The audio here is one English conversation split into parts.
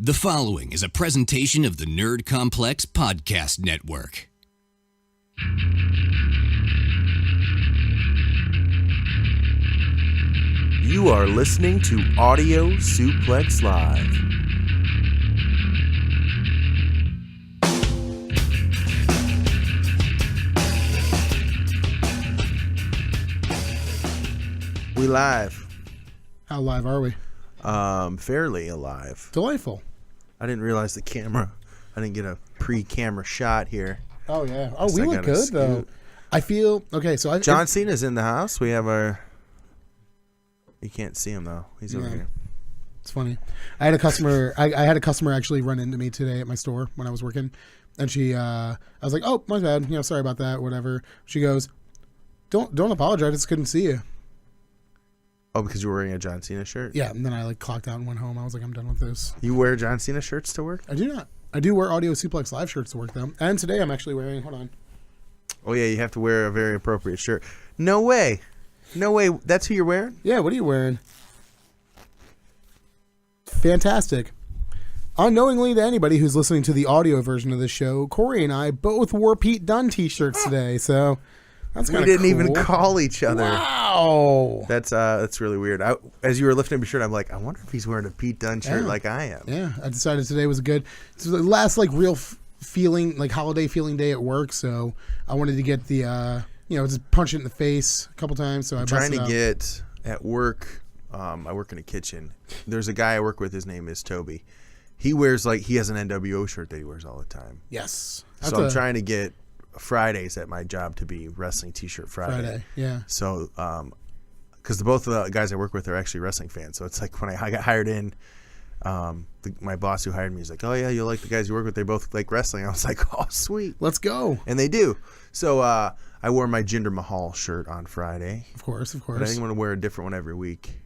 The following is a presentation of the Nerd Complex Podcast Network. You are listening to Audio Suplex Live. We live. How live are we? Fairly alive. Delightful. I didn't realize the camera. I didn't get a pre-camera shot here. Oh yeah. Oh, we look good though. I feel okay. So John Cena's in the house. We have our. You can't see him though. He's over here. It's funny. I had a customer. I had a customer actually run into me today at my store when I was working, and she. I was like, "Oh, my bad. Sorry about that. Whatever." She goes, "Don't apologize. I just couldn't see you." Oh, because you were wearing a John Cena shirt? Yeah, and then I clocked out and went home. I was like, I'm done with this. You wear John Cena shirts to work? I do not. I do wear Audio Suplex Live shirts to work though. And today I'm actually wearing, hold on. Oh yeah, you have to wear a very appropriate shirt. No way. No way. That's who you're wearing? Yeah, what are you wearing? Fantastic. Unknowingly to anybody who's listening to the audio version of this show, Corey and I both wore Pete Dunne t-shirts today, so that's kind of cool. We didn't even call each other. Wow. That's really weird. As you were lifting up your shirt, I'm like, I wonder if he's wearing a Pete Dunne shirt like I am. Yeah, I decided today was the last real feeling, holiday feeling day at work, so I wanted to get the, just punch it in the face a couple times. So I'm trying to get at work. I work in a kitchen. There's a guy I work with. His name is Toby. He wears he has an NWO shirt that he wears all the time. Yes. So I'm trying to get Fridays at my job to be wrestling t-shirt Friday. Yeah. So, because both of the guys I work with are actually wrestling fans. So it's like when I got hired in, my boss who hired me is like, "Oh yeah, you like the guys you work with? They both like wrestling." I was like, "Oh sweet, let's go!" And they do. So I wore my Jinder Mahal shirt on Friday. Of course. But I think I'm going to wear a different one every week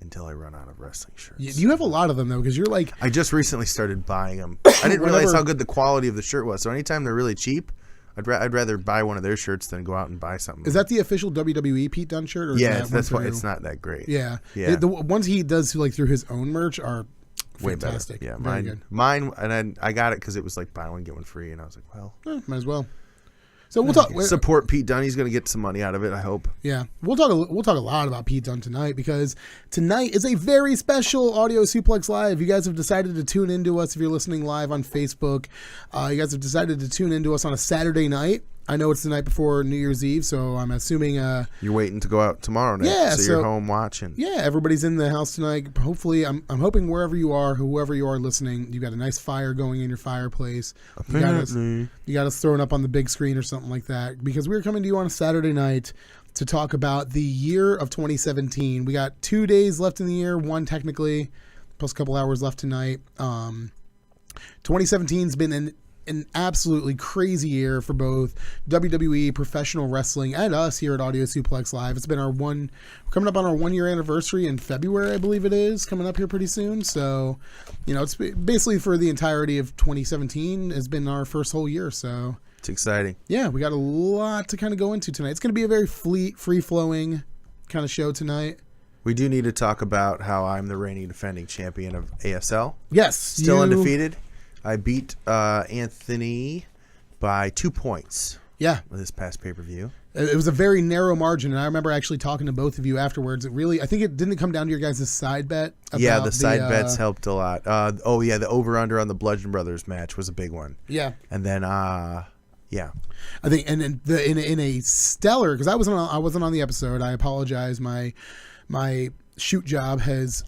until I run out of wrestling shirts. You have a lot of them though, because you're like. I just recently started buying them. I didn't realize how good the quality of the shirt was. So anytime they're really cheap, I'd rather buy one of their shirts than go out and buy something. Is that the official WWE Pete Dunne shirt? Or that's why it's not that great. Yeah. The ones he does through his own merch are way fantastic. Better. Yeah, mine, and then I got it because it was like buy one get one free, and I was like, well, might as well. So we'll talk. Support Pete Dunne. He's going to get some money out of it, I hope. Yeah, we'll talk a lot about Pete Dunne tonight, because tonight is a very special Audio Suplex Live. You guys have decided to tune into us if you're listening live on Facebook. You guys have decided to tune into us on a Saturday night. I know it's the night before New Year's Eve, so I'm assuming you're waiting to go out tomorrow night. Yeah, so you're home watching. Yeah, everybody's in the house tonight. Hopefully, I'm hoping wherever you are, whoever you are listening, you got a nice fire going in your fireplace. Apparently. You got us thrown up on the big screen or something like that, because we're coming to you on a Saturday night to talk about the year of 2017. We got 2 days left in the year, one technically, plus a couple hours left tonight. 2017's been an absolutely crazy year for both WWE, professional wrestling, and us here at Audio Suplex Live. It's been coming up on our 1 year anniversary in February, I believe it is, coming up here pretty soon. So, it's basically for the entirety of 2017 has been our first whole year. So it's exciting. Yeah, we got a lot to kind of go into tonight. It's going to be a very free-flowing kind of show tonight. We do need to talk about how I'm the reigning defending champion of ASL. Yes. Still undefeated. I beat Anthony by 2 points. Yeah. With this past pay-per-view. It was a very narrow margin, and I remember actually talking to both of you afterwards. I think it didn't come down to your guys' side bet. Yeah, the side bets helped a lot. The over-under on the Bludgeon Brothers match was a big one. Yeah. And then, yeah. I think, and in a stellar, because I wasn't on the episode. I apologize. My shoot job has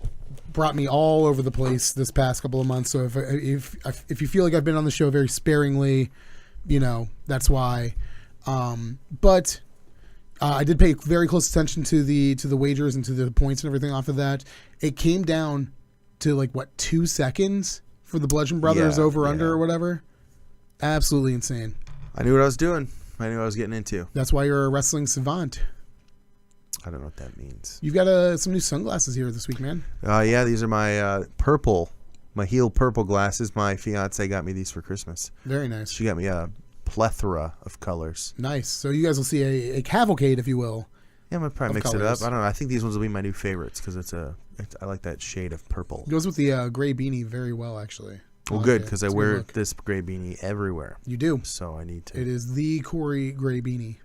brought me all over the place this past couple of months. So if you feel like I've been on the show very sparingly, that's why. But I did pay very close attention to the wagers and to the points and everything off of that. It came down to 2 seconds for the Bludgeon Brothers over under or whatever. Absolutely insane. I knew what I was doing. I knew what I was getting into. That's why you're a wrestling savant. I don't know what that means. You've got some new sunglasses here this week, man. Yeah, these are my my heel purple glasses. My fiance got me these for Christmas. Very nice. She got me a plethora of colors. Nice. So you guys will see a cavalcade, if you will, Yeah, I'm gonna probably mix it up. colors. I don't know. I think these ones will be my new favorites because I like that shade of purple. It goes with the gray beanie very well, actually. Well, good, because I wear this gray beanie everywhere. You do. So I need to. It is the Corey gray beanie.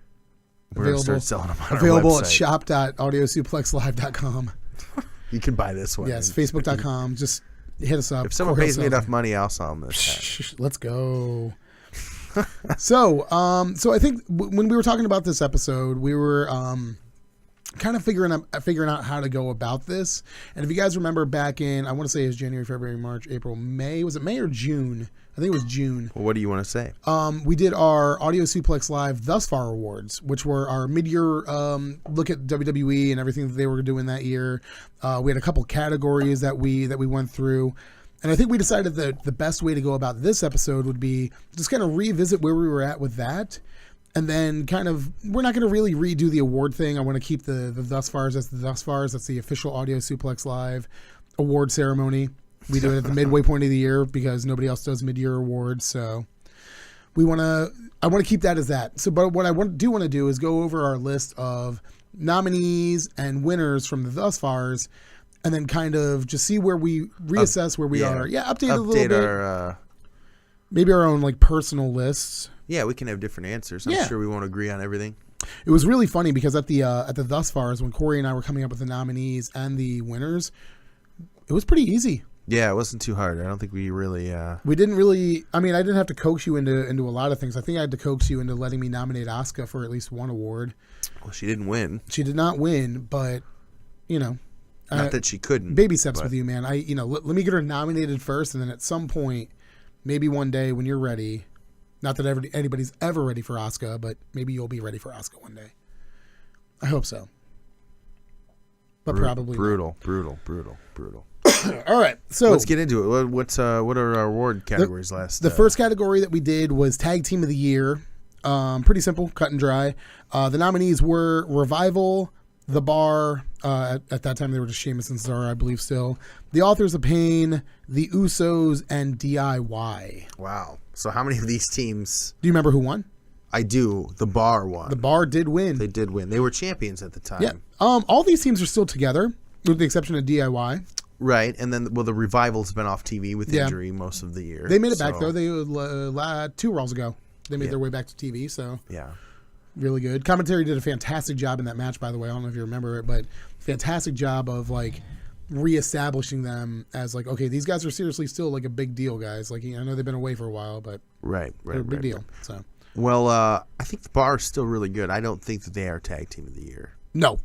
We're going to start selling them on available our at website. shop.audiosuplexlive.com. You can buy this one. Yes, facebook.com. Just hit us up. If someone pays me enough money, I'll sell them this hat. Let's go. So I think when we were talking about this episode, we were kind of figuring out how to go about this. And if you guys remember back in, I want to say it was January, February, March, April, May. Was it May or June? I think it was June. Well, what do you want to say? We did our Audio Suplex Live Thus Far Awards, which were our mid-year look at WWE and everything that they were doing that year. We had a couple categories that we went through. And I think we decided that the best way to go about this episode would be just kind of revisit where we were at with that. And then kind of, we're not going to really redo the award thing. I want to keep the Thus Fars as the Thus Fars. That's the official Audio Suplex Live award ceremony. We do it at the midway point of the year because nobody else does mid-year awards. So I want to keep that as that. So, but what I do want to do is go over our list of nominees and winners from the Thus Fars, and then kind of just see where we reassess where we are. Yeah, update a little bit. Our, maybe our own like personal lists. Yeah, we can have different answers. I'm sure we won't agree on everything. It was really funny because at the Thus Fars, when Corey and I were coming up with the nominees and the winners, it was pretty easy. Yeah, it wasn't too hard. I don't think we really... We didn't really... I mean, I didn't have to coax you into a lot of things. I think I had to coax you into letting me nominate Asuka for at least one award. Well, she didn't win. She did not win, but, you know... Not that she couldn't. Baby steps with you, man. Let me get her nominated first, and then at some point, maybe one day when you're ready... Not that anybody's ever ready for Asuka, but maybe you'll be ready for Asuka one day. I hope so. But probably brutal. All right, so let's get into it. What are our award categories The first category that we did was Tag Team of the Year. Pretty simple, cut and dry. The nominees were Revival, The Bar. At that time, they were just Sheamus and Cesaro, I believe still. The Authors of Pain, The Usos, and DIY. Wow. So how many of these teams... Do you remember who won? I do. The Bar won. The Bar did win. They did win. They were champions at the time. Yeah. All these teams are still together, with the exception of DIY. Right, and then the Revival's been off TV with injury most of the year. They made it back though. They 2 Raws ago. They made their way back to TV. So yeah, really good. Commentary did a fantastic job in that match. By the way, I don't know if you remember it, but fantastic job of like reestablishing them as like, okay, these guys are seriously still like a big deal, guys. Like, I know they've been away for a while, but they're a big deal. So well, I think the Bar is still really good. I don't think that they are Tag Team of the Year. No.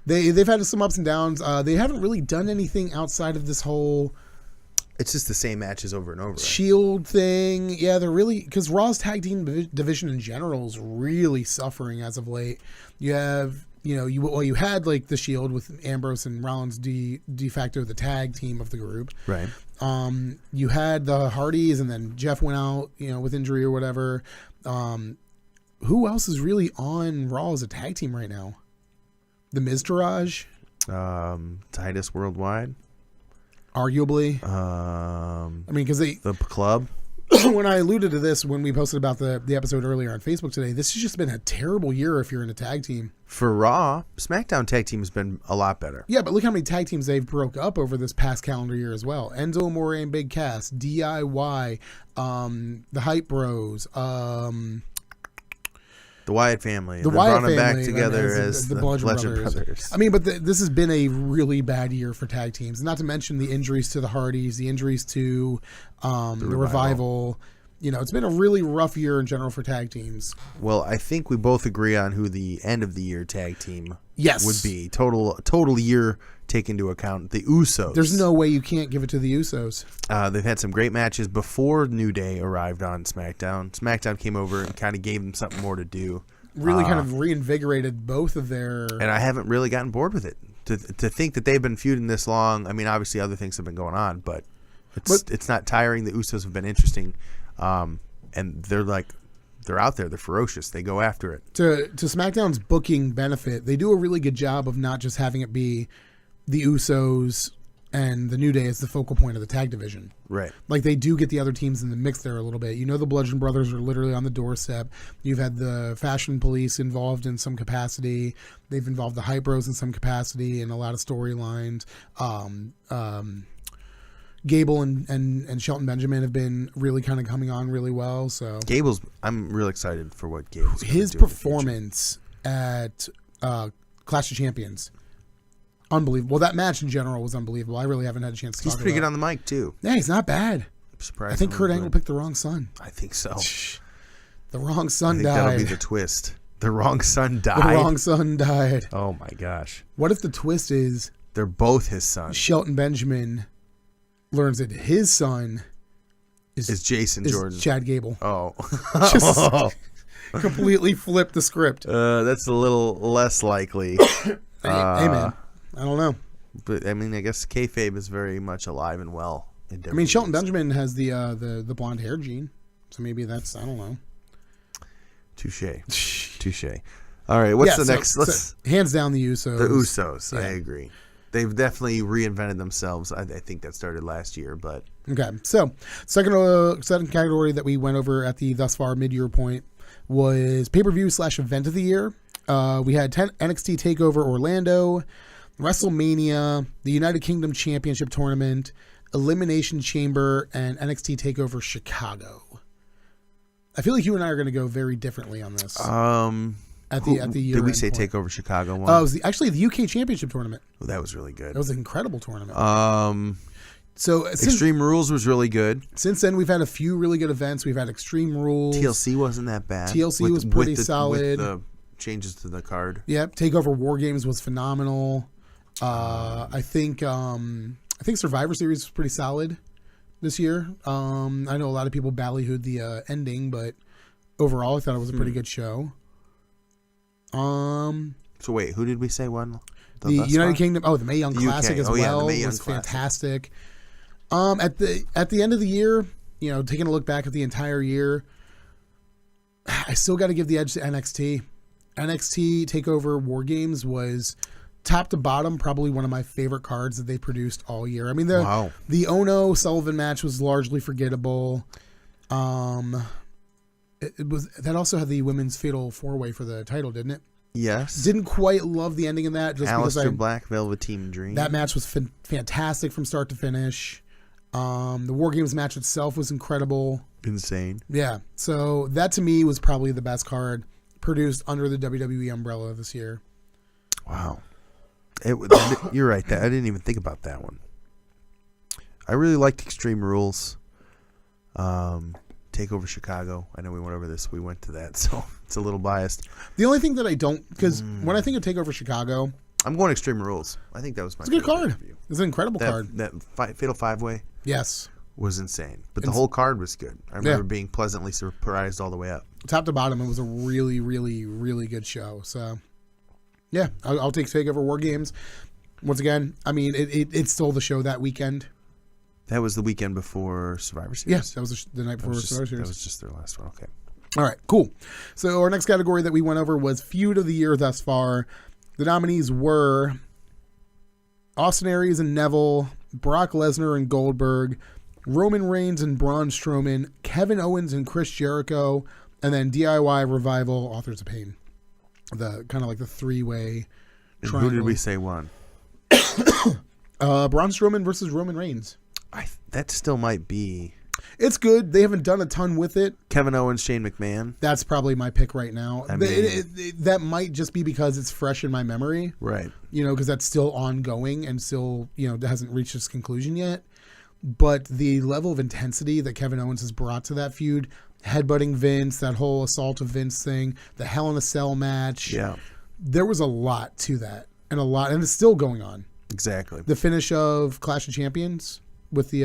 They've had some ups and downs. They haven't really done anything outside of this whole... It's just the same matches over and over. Shield thing. Yeah, they're really... Because Raw's tag team division in general is really suffering as of late. You have... You had like the Shield with Ambrose and Rollins de facto the tag team of the group. Right. You had the Hardys, and then Jeff went out, with injury or whatever. Who else is really on Raw as a tag team right now? The Miztourage? Titus Worldwide? Arguably. Because the club? When I alluded to this, when we posted about the episode earlier on Facebook today, this has just been a terrible year if you're in a tag team. For Raw, SmackDown tag team has been a lot better. Yeah, but look how many tag teams they've broke up over this past calendar year as well. Enzo Amore and Big Cass, DIY, the Hype Bros, the Wyatt family. The Wyatt family. Back together as the Bludgeon Brothers. I mean, but this has been a really bad year for tag teams. Not to mention the injuries to the Hardys, the injuries to the Revival. It's been a really rough year in general for tag teams. Well, I think we both agree on who the end of the year tag team would be. Total year take into account the Usos. There's no way you can't give it to the Usos. They've had some great matches before New Day arrived on SmackDown. SmackDown came over and kind of gave them something more to do. Really kind of reinvigorated both of their... And I haven't really gotten bored with it. To think that they've been feuding this long, I mean, obviously other things have been going on, but it's not tiring. The Usos have been interesting. And they're out there. They're ferocious. They go after it. To SmackDown's booking benefit, they do a really good job of not just having it be the Usos and the New Day is the focal point of the tag division. Right. Like, they do get the other teams in the mix there a little bit. The Bludgeon Brothers are literally on the doorstep. You've had the Fashion Police involved in some capacity. They've involved the Hype Bros in some capacity and a lot of storylines. Gable and Shelton Benjamin have been really kind of coming on really well. So I'm real excited for what Gable's his performance at Clash of Champions, unbelievable. Well, that match in general was unbelievable. I really haven't had a chance to talk about it. He's pretty good on the mic, too. Yeah, he's not bad. I'm surprised. I think Kurt Angle picked the wrong son. I think so. The wrong son died. That'll be the twist. The wrong son died. The wrong son died. Oh, my gosh. What if the twist is they're both his sons? Shelton Benjamin learns that his son is Jason Jordan. Chad Gable. Oh. Just completely flipped the script. That's a little less likely. Hey, man. I don't know. But, I mean, I guess kayfabe is very much alive and well. I mean, Shelton Benjamin has the blonde hair gene. So maybe that's, I don't know. Touche. All right, what's the next? So hands down the Usos. The Usos, yeah. I agree. They've definitely reinvented themselves. I think that started last year, but okay. So second category that we went over at the thus far mid-year point was pay-per-view / event of the year. We had NXT TakeOver Orlando, WrestleMania, the United Kingdom Championship Tournament, Elimination Chamber, and NXT TakeOver Chicago. I feel like you and I are going to go very differently on this. At the year did we say point. TakeOver Chicago one? Oh, it was actually the UK Championship Tournament. Oh, that was really good. It was an incredible tournament. So Extreme Rules was really good. Since then, we've had a few really good events. We've had Extreme Rules. TLC wasn't that bad. TLC was pretty solid. With the changes to the card. Yep. TakeOver War Games was phenomenal. I think Survivor Series was pretty solid this year. I know a lot of people ballyhooed the ending, but overall, I thought it was a pretty good show. So wait, who did we say won? The United Kingdom. Oh, the Mae Young Classic as well was fantastic. At the end of the year, taking a look back at the entire year, I still got to give the edge to NXT. NXT TakeOver War Games was top to bottom probably one of my favorite cards that they produced all year. I mean, the Ono Sullivan match was largely forgettable. It was that also had the women's fatal 4-way for the title, didn't it? Yes. Didn't quite love the ending of that. Just Aleister Black, Velveteen Dream. That match was fantastic from start to finish. The War Games match itself was incredible. Insane. Yeah. So that to me was probably the best card produced under the WWE umbrella this year. Wow. You're right. I didn't even think about that one. I really liked Extreme Rules. TakeOver Chicago. I know we went over this. We went to that, so it's a little biased. The only thing that I don't, because when I think of TakeOver Chicago, I'm going Extreme Rules. I think that was my favorite. It's a good card. It's an incredible card. That Fatal 5-Way. Yes. Was insane. But the whole card was good. I remember being pleasantly surprised all the way up. Top to bottom, it was a really, really, really good show. So, yeah, I'll take TakeOver War Games. Once again, I mean, it stole the show that weekend. That was the weekend before Survivor Series? Yes, that was the night before Survivor Series. That was just their last one. Okay. All right, cool. So our next category that we went over was Feud of the Year thus far. The nominees were Austin Aries and Neville, Brock Lesnar and Goldberg, Roman Reigns and Braun Strowman, Kevin Owens and Chris Jericho, and then DIY Revival, Authors of Pain. The kind of like the three-way triangle. Who did we say won? Braun Strowman versus Roman Reigns. That still might be. It's good. They haven't done a ton with it. Kevin Owens, Shane McMahon. That's probably my pick right now. I mean, that might just be because it's fresh in my memory. Right. Because that's still ongoing and still, hasn't reached its conclusion yet. But the level of intensity that Kevin Owens has brought to that feud, headbutting Vince, that whole assault of Vince thing, the Hell in a Cell match. Yeah. There was a lot to that. And it's still going on. Exactly. The finish of Clash of Champions with the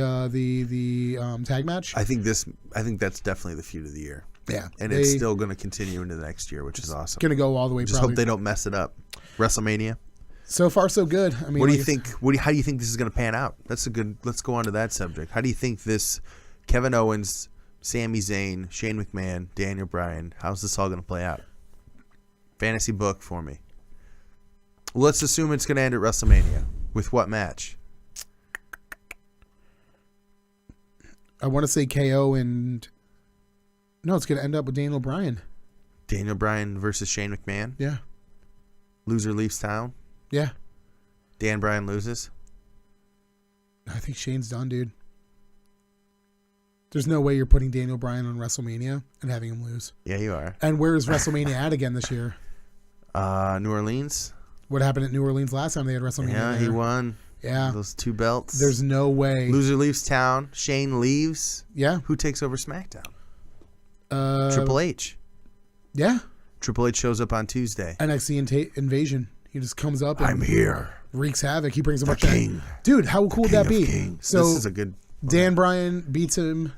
tag match. I think that's definitely the feud of the year. Yeah, and it's still going to continue into the next year, which is awesome. Going to go all the way. Just hope they don't mess it up. WrestleMania. So far, so good. I mean, what do you think? How do you think this is going to pan out? That's a good. Let's go on to that subject. How do you think this Kevin Owens, Sami Zayn, Shane McMahon, Daniel Bryan? How's this all going to play out? Fantasy book for me. Well, let's assume it's going to end at WrestleMania. With what match? I want to say KO and no, it's going to end up with Daniel Bryan. Daniel Bryan versus Shane McMahon. Yeah. Loser leaves town. Yeah. Dan Bryan loses. I think Shane's done, dude. There's no way you're putting Daniel Bryan on WrestleMania and having him lose. Yeah, you are. And where is WrestleMania at again this year? New Orleans. What happened at New Orleans last time they had WrestleMania? Yeah, there? he won. Yeah. Those 2 belts. There's no way. Loser leaves town. Shane leaves. Yeah. Who takes over SmackDown? Triple H. Yeah. Triple H shows up on Tuesday. NXT Invasion. He just comes up and I'm here. Wreaks havoc. He brings a bunch king. Dude, how cool would that be? Kings. So this is a good. Dan Bryan beats him.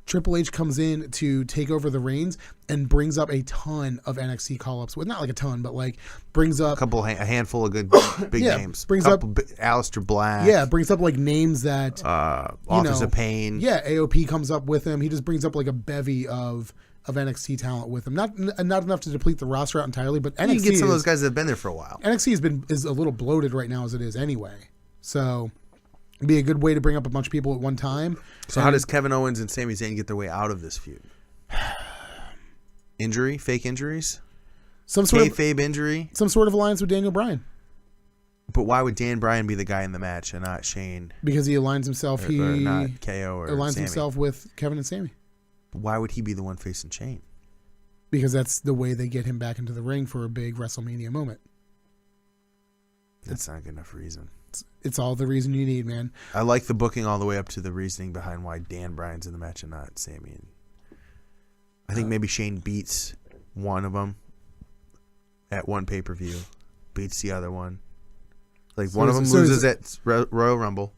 Triple H comes in to take over the reins and brings up a ton of NXT call-ups. Well, not like a ton, but like brings up a handful of good big names. Brings up Aleister Black. Yeah, brings up like names that Authors of Pain. Yeah, AOP comes up with him. He just brings up like a bevy of NXT talent with him. Not enough to deplete the roster out entirely, but NXT you can get some of those guys that have been there for a while. NXT is a little bloated right now as it is anyway. So it'd be a good way to bring up a bunch of people at one time. So how does Kevin Owens and Sami Zayn get their way out of this feud? Injury? Fake injuries? Some sort of kayfabe injury? Some sort of alliance with Daniel Bryan. But why would Dan Bryan be the guy in the match and not Shane? Because he aligns himself. Or not KO or aligns Sami. himself with Kevin and Sami. Why would he be the one facing Shane? Because that's the way they get him back into the ring for a big WrestleMania moment. That's not a good enough reason. It's all the reason you need, man. I like the booking all the way up to the reasoning behind why Dan Bryan's in the match and not Sami. I think maybe Shane beats one of them at one pay-per-view, beats the other one. Like one of them loses at Royal Rumble.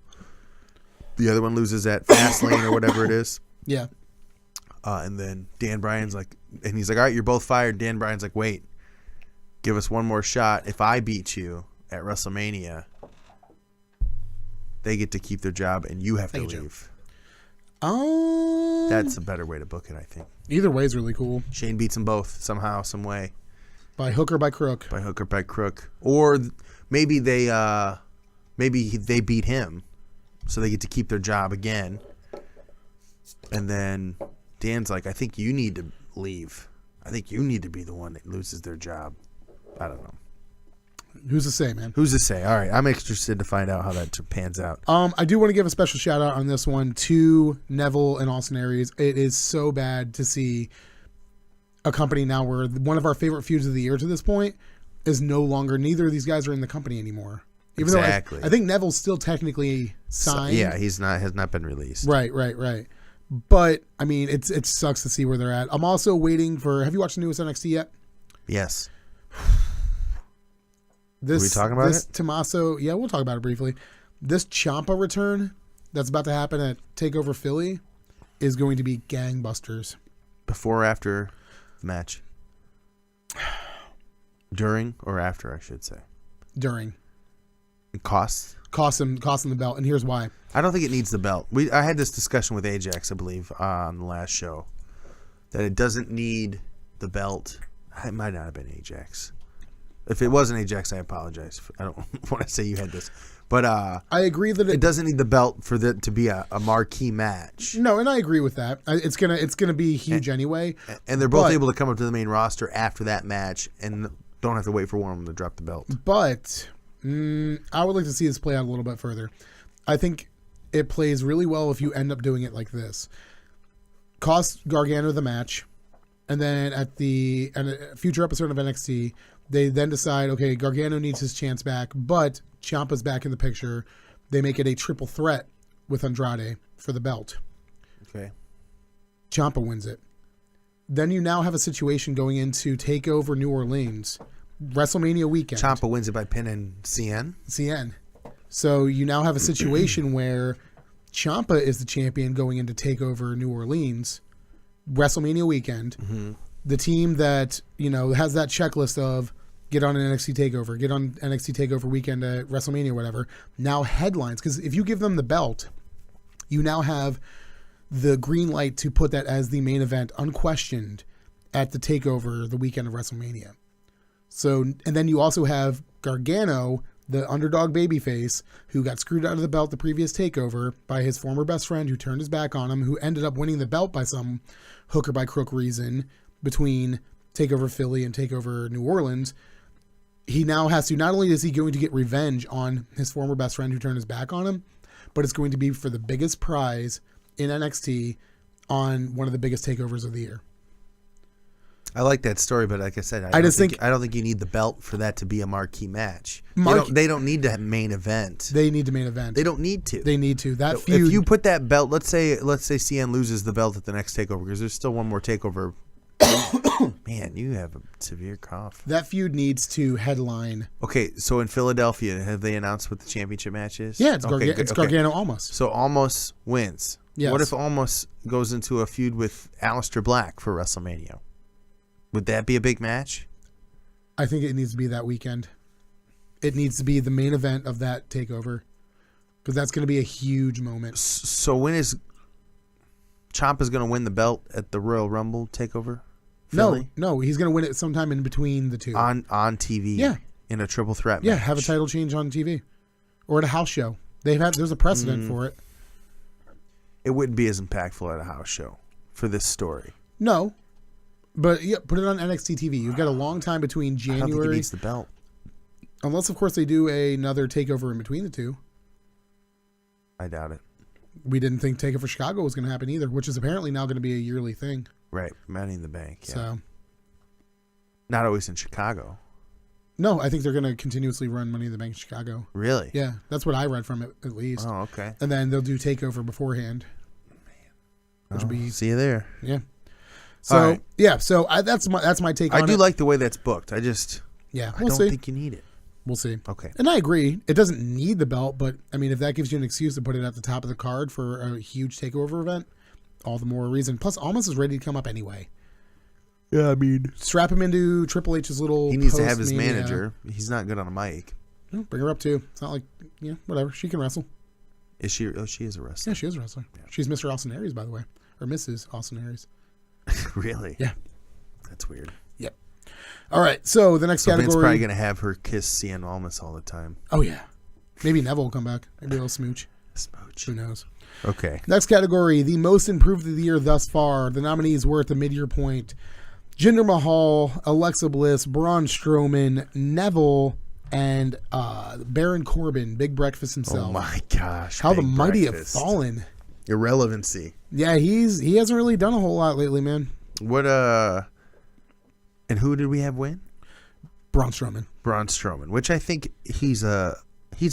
The other one loses at Fastlane or whatever it is. Yeah. And then Dan Bryan's like, and he's like, all right, you're both fired. Dan Bryan's like, wait, give us one more shot. If I beat you at WrestleMania, they get to keep their job and you have to leave. That's a better way to book it, I think. Either way is really cool. Shane beats them both somehow, some way. By hook or by crook. By hook or by crook. Or maybe they beat him, so they get to keep their job again. And then Dan's like, I think you need to leave. I think you need to be the one that loses their job. I don't know. Who's to say, man? Who's to say? All right, I'm interested to find out how that pans out. I do want to give a special shout out on this one to Neville and Austin Aries. It is so bad to see a company now where one of our favorite feuds of the year to this point is no longer. Neither of these guys are in the company anymore. Even though I think Neville's still technically signed. So, yeah, has not been released. Right. But I mean, it sucks to see where they're at. I'm also waiting for. Have you watched the newest NXT yet? Yes. Are we talking about it? Tommaso, yeah, we'll talk about it briefly. This Ciampa return that's about to happen at TakeOver Philly is going to be gangbusters. Before or after the match? During or after, I should say. During. It costs him the belt, and here's why. I don't think it needs the belt. I had this discussion with Ajax, I believe, on the last show, that it doesn't need the belt. It might not have been Ajax. If it wasn't Ajax, I apologize. I don't want to say you had this. But I agree that it doesn't need the belt for it to be a marquee match. No, and I agree with that. It's gonna be huge anyway. And they're both able to come up to the main roster after that match and don't have to wait for one of them to drop the belt. But I would like to see this play out a little bit further. I think it plays really well if you end up doing it like this. Cost Gargano the match, and then at a future episode of NXT, they then decide, okay, Gargano needs his chance back, but Ciampa's back in the picture. They make it a triple threat with Andrade for the belt. Okay. Ciampa wins it. Then you now have a situation going into TakeOver New Orleans, WrestleMania weekend. Ciampa wins it by pinning CN. So you now have a situation where Ciampa is the champion going into TakeOver New Orleans, WrestleMania weekend. Mm-hmm. The team that, has that checklist of get on an NXT TakeOver, get on NXT TakeOver weekend at WrestleMania, whatever, now headlines. Because if you give them the belt, you now have the green light to put that as the main event, unquestioned, at the TakeOver the weekend of WrestleMania. So, and then you also have Gargano the underdog babyface who got screwed out of the belt the previous takeover by his former best friend who turned his back on him, who ended up winning the belt by some hook or by crook reason between Takeover Philly and Takeover New Orleans. He now has to, not only is he going to get revenge on his former best friend who turned his back on him, but it's going to be for the biggest prize in NXT on one of the biggest takeovers of the year. I like that story, but like I said, I don't think you need the belt for that to be a marquee match. They don't need to have main event. They need to main event. They don't need to. They need to. That feud. If you put that belt, let's say CN loses the belt at the next takeover, because there's still one more takeover. Man, you have a severe cough. That feud needs to headline. Okay, so in Philadelphia, have they announced what the championship match is? Yeah, it's Gargano Almas. So Almas wins. Yes. What if Almas goes into a feud with Aleister Black for WrestleMania? Would that be a big match? I think it needs to be that weekend. It needs to be the main event of that takeover, because that's going to be a huge moment. So when is Ciampa's going to win the belt at the Royal Rumble takeover? Philly? No, he's going to win it sometime in between the two. On TV? Yeah. In a triple threat match? Yeah, have a title change on TV. Or at a house show. There's a precedent for it. It wouldn't be as impactful at a house show for this story. No. But yeah, put it on NXT TV. You've got a long time between January. I don't think it needs the belt. Unless, of course, they do another takeover in between the two. I doubt it. We didn't think Takeover Chicago was going to happen either, which is apparently now going to be a yearly thing. Right. Money in the Bank. Yeah. So, not always in Chicago. No, I think they're going to continuously run Money in the Bank in Chicago. Really? Yeah, that's what I read from it, at least. Oh, okay. And then they'll do Takeover beforehand. Which will be... See you there. Yeah. So, right. Yeah, so that's my take on it. I do like the way that's booked. I just... Yeah, I don't think you need it. We'll see. Okay. And I agree. It doesn't need the belt, but, I mean, if that gives you an excuse to put it at the top of the card for a huge takeover event, all the more reason. Plus, Almas is ready to come up anyway. Yeah, I mean... Strap him into Triple H's little... He needs to have his manager. He's not good on a mic. Bring her up, too. It's not like... Yeah, whatever. She can wrestle. Is she... Oh, she is a wrestler. Yeah, she is a wrestler. Yeah. She's Mr. Austin Aries, by the way. Or Mrs. Austin Aries. Really? Yeah. That's weird. Yep. All right, so the next category... Vince's probably going to have her kiss CN Almas all the time. Oh, yeah. Maybe Neville will come back. Maybe he'll smooch. Smooch. Who knows? Okay. Next category, the most improved of the year thus far. The nominees were at the mid-year point. Jinder Mahal, Alexa Bliss, Braun Strowman, Neville, and Baron Corbin, Big Breakfast himself. Oh, my gosh. How the mighty have fallen. Irrelevancy. Yeah, he hasn't really done a whole lot lately, man. What and who did we have win? Braun Strowman, which I think he's a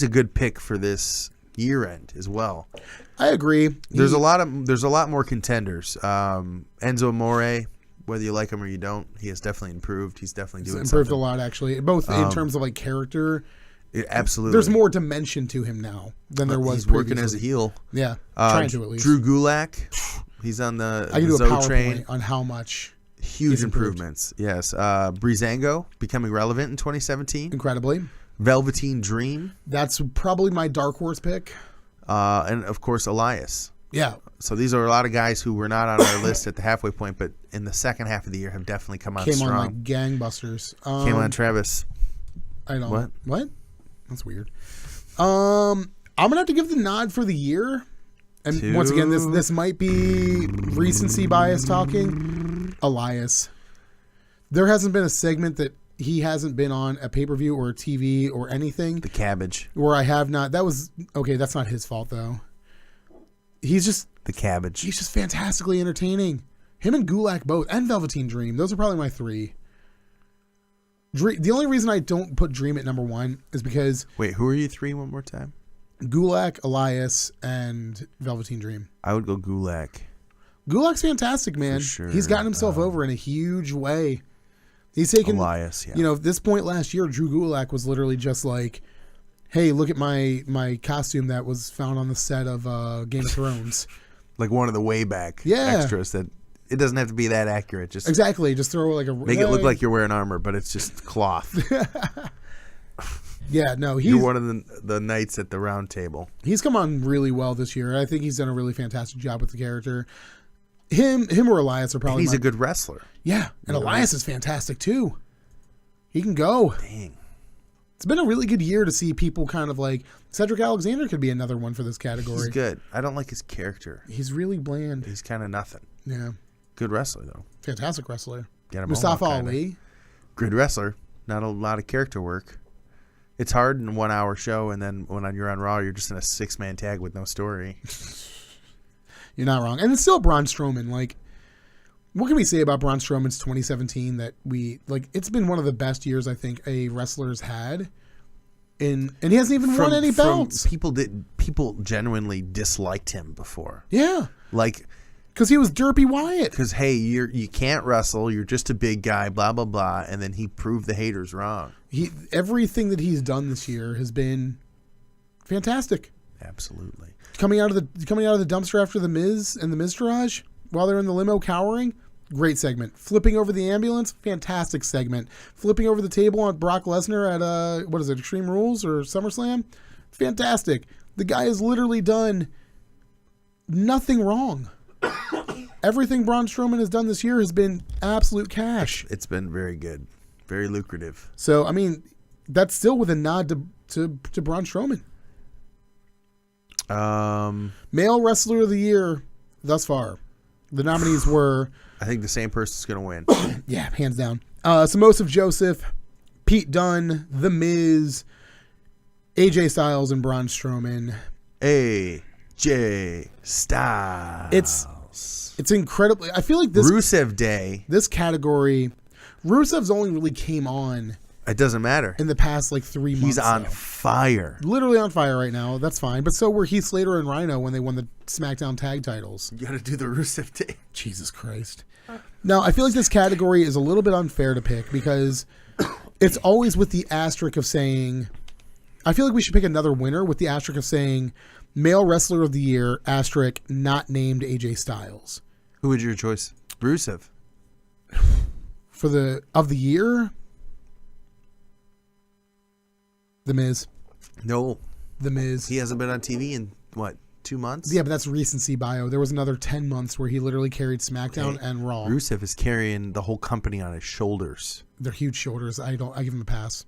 good pick for this year end as well. I agree. There's a lot more contenders. Enzo Amore, whether you like him or you don't, he has definitely improved. He's definitely doing improved something. a lot, actually, both in terms of like character. Absolutely. There's more dimension to him now than there was previously. Working as a heel. Yeah, trying to at least. Drew Gulak, he's on the I can do a PowerPoint train on how much. Huge improvements. Yes. Breezango becoming relevant in 2017. Incredibly. Velveteen Dream. That's probably my dark horse pick. And of course, Elias. Yeah. So these are a lot of guys who were not on our list at the halfway point, but in the second half of the year have definitely come on strong. Came on like gangbusters. Came on Travis. I don't. What? That's weird. I'm gonna have to give the nod for the year. And once again, this might be recency bias talking. Elias. There hasn't been a segment that he hasn't been on a pay-per-view or a TV or anything. The cabbage. Where I have not. That was okay. That's not his fault though. He's just the cabbage. He's just fantastically entertaining. Him and Gulak both, and Velveteen Dream. Those are probably my three. The only reason I don't put Dream at number one is because... Wait, who are you three one more time? Gulak, Elias, and Velveteen Dream. I would go Gulak. Gulak's fantastic, man. For sure. He's gotten himself over in a huge way. He's taken... Elias, yeah. You know, at this point last year, Drew Gulak was literally just like, hey, look at my costume that was found on the set of Game of Thrones. Like one of the way back extras that... It doesn't have to be that accurate. Just exactly. Just throw like a... Make it look like you're wearing armor, but it's just cloth. Yeah, no. You're one of the knights at the round table. He's come on really well this year. I think he's done a really fantastic job with the character. Him or Elias are probably... And he's a good wrestler. Yeah, and Elias is fantastic too. He can go. Dang. It's been a really good year to see people kind of like Cedric Alexander could be another one for this category. He's good. I don't like his character. He's really bland. He's kind of nothing. Yeah. Good wrestler, though. Fantastic wrestler. Mustafa Ali. Good wrestler. Not a lot of character work. It's hard in a 1 hour show, and then when you're on Raw, you're just in a 6-man tag with no story. You're not wrong. And it's still Braun Strowman. Like, what can we say about Braun Strowman's 2017 that it's been one of the best years I think a wrestler's had. And he hasn't even won any belts. People genuinely disliked him before. Yeah. Like, because he was Derpy Wyatt. Because, hey, you can't wrestle. You're just a big guy, blah, blah, blah. And then he proved the haters wrong. Everything that he's done this year has been fantastic. Absolutely. Coming out of the dumpster after the Miz and the Miztourage while they're in the limo cowering, great segment. Flipping over the ambulance, fantastic segment. Flipping over the table on Brock Lesnar at Extreme Rules or SummerSlam, fantastic. The guy has literally done nothing wrong. Everything Braun Strowman has done this year has been absolute cash. It's been very good, very lucrative. So I mean, that's still with a nod to Braun Strowman. Male Wrestler of the Year thus far. The nominees were... I think the same person's going to win. Yeah, hands down. Samosa Joseph, Pete Dunne, The Miz, AJ Styles, and Braun Strowman. AJ Styles. It's incredibly... I feel like this... Rusev Day. This category... Rusev's only really came on... It doesn't matter. In the past 3 months. He's on fire. Literally on fire right now. That's fine. But so were Heath Slater and Rhino when they won the SmackDown tag titles. You got to do the Rusev Day. Jesus Christ. Now, I feel like this category is a little bit unfair to pick because it's always with the asterisk of saying... I feel like we should pick another winner with the asterisk of saying Male Wrestler of the Year, asterisk, not named AJ Styles. Who would your choice? Rusev. For the year... The Miz. No. The Miz. He hasn't been on TV in, 2 months? Yeah, but that's recency bio. There was another 10 months where he literally carried SmackDown and Raw. Rusev is carrying the whole company on his shoulders. They're huge shoulders. I give him a pass.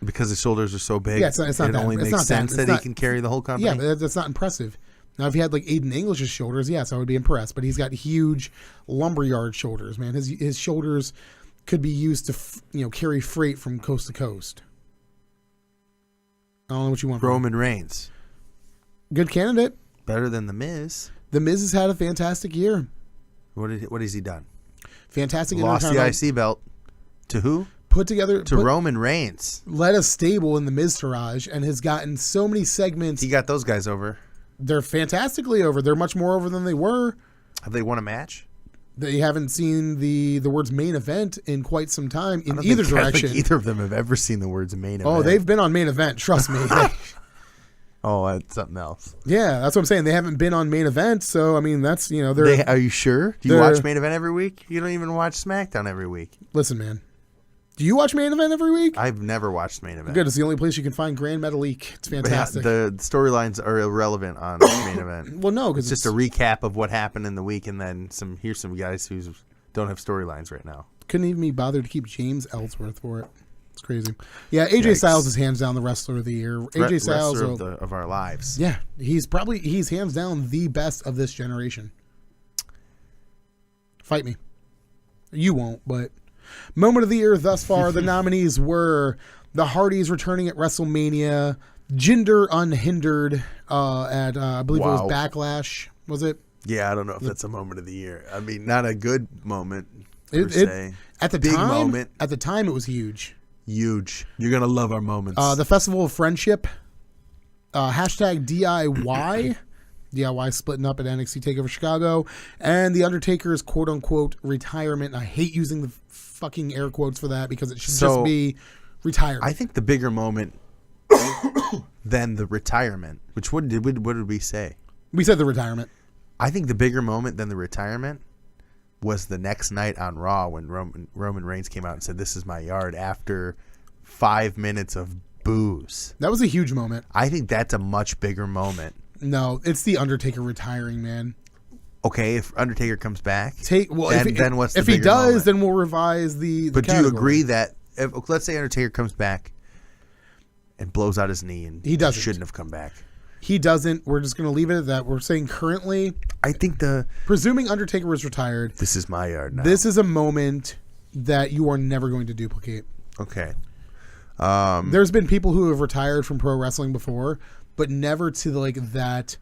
Because his shoulders are so big, yeah, it's not it only makes sense that he can carry the whole company. Yeah, but that's not impressive. Now, if he had Aiden English's shoulders, yes, I would be impressed. But he's got huge lumberyard shoulders, man. His shoulders could be used to carry freight from coast to coast. I don't know what you want. Roman Reigns. Good candidate. Better than The Miz. The Miz has had a fantastic year. What has he done? Fantastic. Lost the IC belt. To who? Roman Reigns. Led a stable in the Miztourage and has gotten so many segments. He got those guys over. They're fantastically over. They're much more over than they were. Have they won a match? They haven't seen the words main event in quite some time in either direction. I don't think either of them have ever seen the words main event. Oh, they've been on main event. Trust me. Oh, that's something else. Yeah, that's what I'm saying. They haven't been on main event. So, I mean, that's, they're... Are you sure? Do you watch main event every week? You don't even watch SmackDown every week. Listen, man. Do you watch main event every week? I've never watched main event. Good. It's the only place you can find Grand Metalik. It's fantastic. Yeah, the storylines are irrelevant on main event. Well, no, because it's just a recap of what happened in the week, and then here's some guys who don't have storylines right now. Couldn't even be bothered to keep James Ellsworth for it. It's crazy. Yeah, AJ Styles is hands down the Wrestler of the Year. AJ Styles of our lives. Yeah, he's hands down the best of this generation. Fight me. You won't, but Moment of the Year thus far, the nominees were the Hardys returning at WrestleMania, Jinder Unhindered at I believe it was Backlash. Was it? Yeah, I don't know if that's a Moment of the Year. I mean, not a good moment per se. At the big time, moment. At the time, it was huge. Huge. You're gonna love our moments. The Festival of Friendship. Hashtag DIY. DIY splitting up at NXT TakeOver Chicago. And The Undertaker's quote-unquote retirement. I hate using the fucking air quotes for that because it should just be retirement. I think the bigger moment than the retirement, which what did we say? We said the retirement. I think the bigger moment than the retirement was the next night on Raw when Roman Reigns came out and said, "This is my yard," after 5 minutes of booze. That was a huge moment. I think that's a much bigger moment. No, it's The Undertaker retiring, man. Okay, if Undertaker comes back, then what's the if he bigger does, moment? then we'll revise the But category. do you agree that let's say Undertaker comes back and blows out his knee, and He doesn't. shouldn't have come back. He doesn't. We're just going to leave it at that. We're saying currently, I think presuming Undertaker is retired, this is my yard now. this is a moment that you are never going to duplicate. Okay. There's been people who have retired from pro wrestling before, but never to that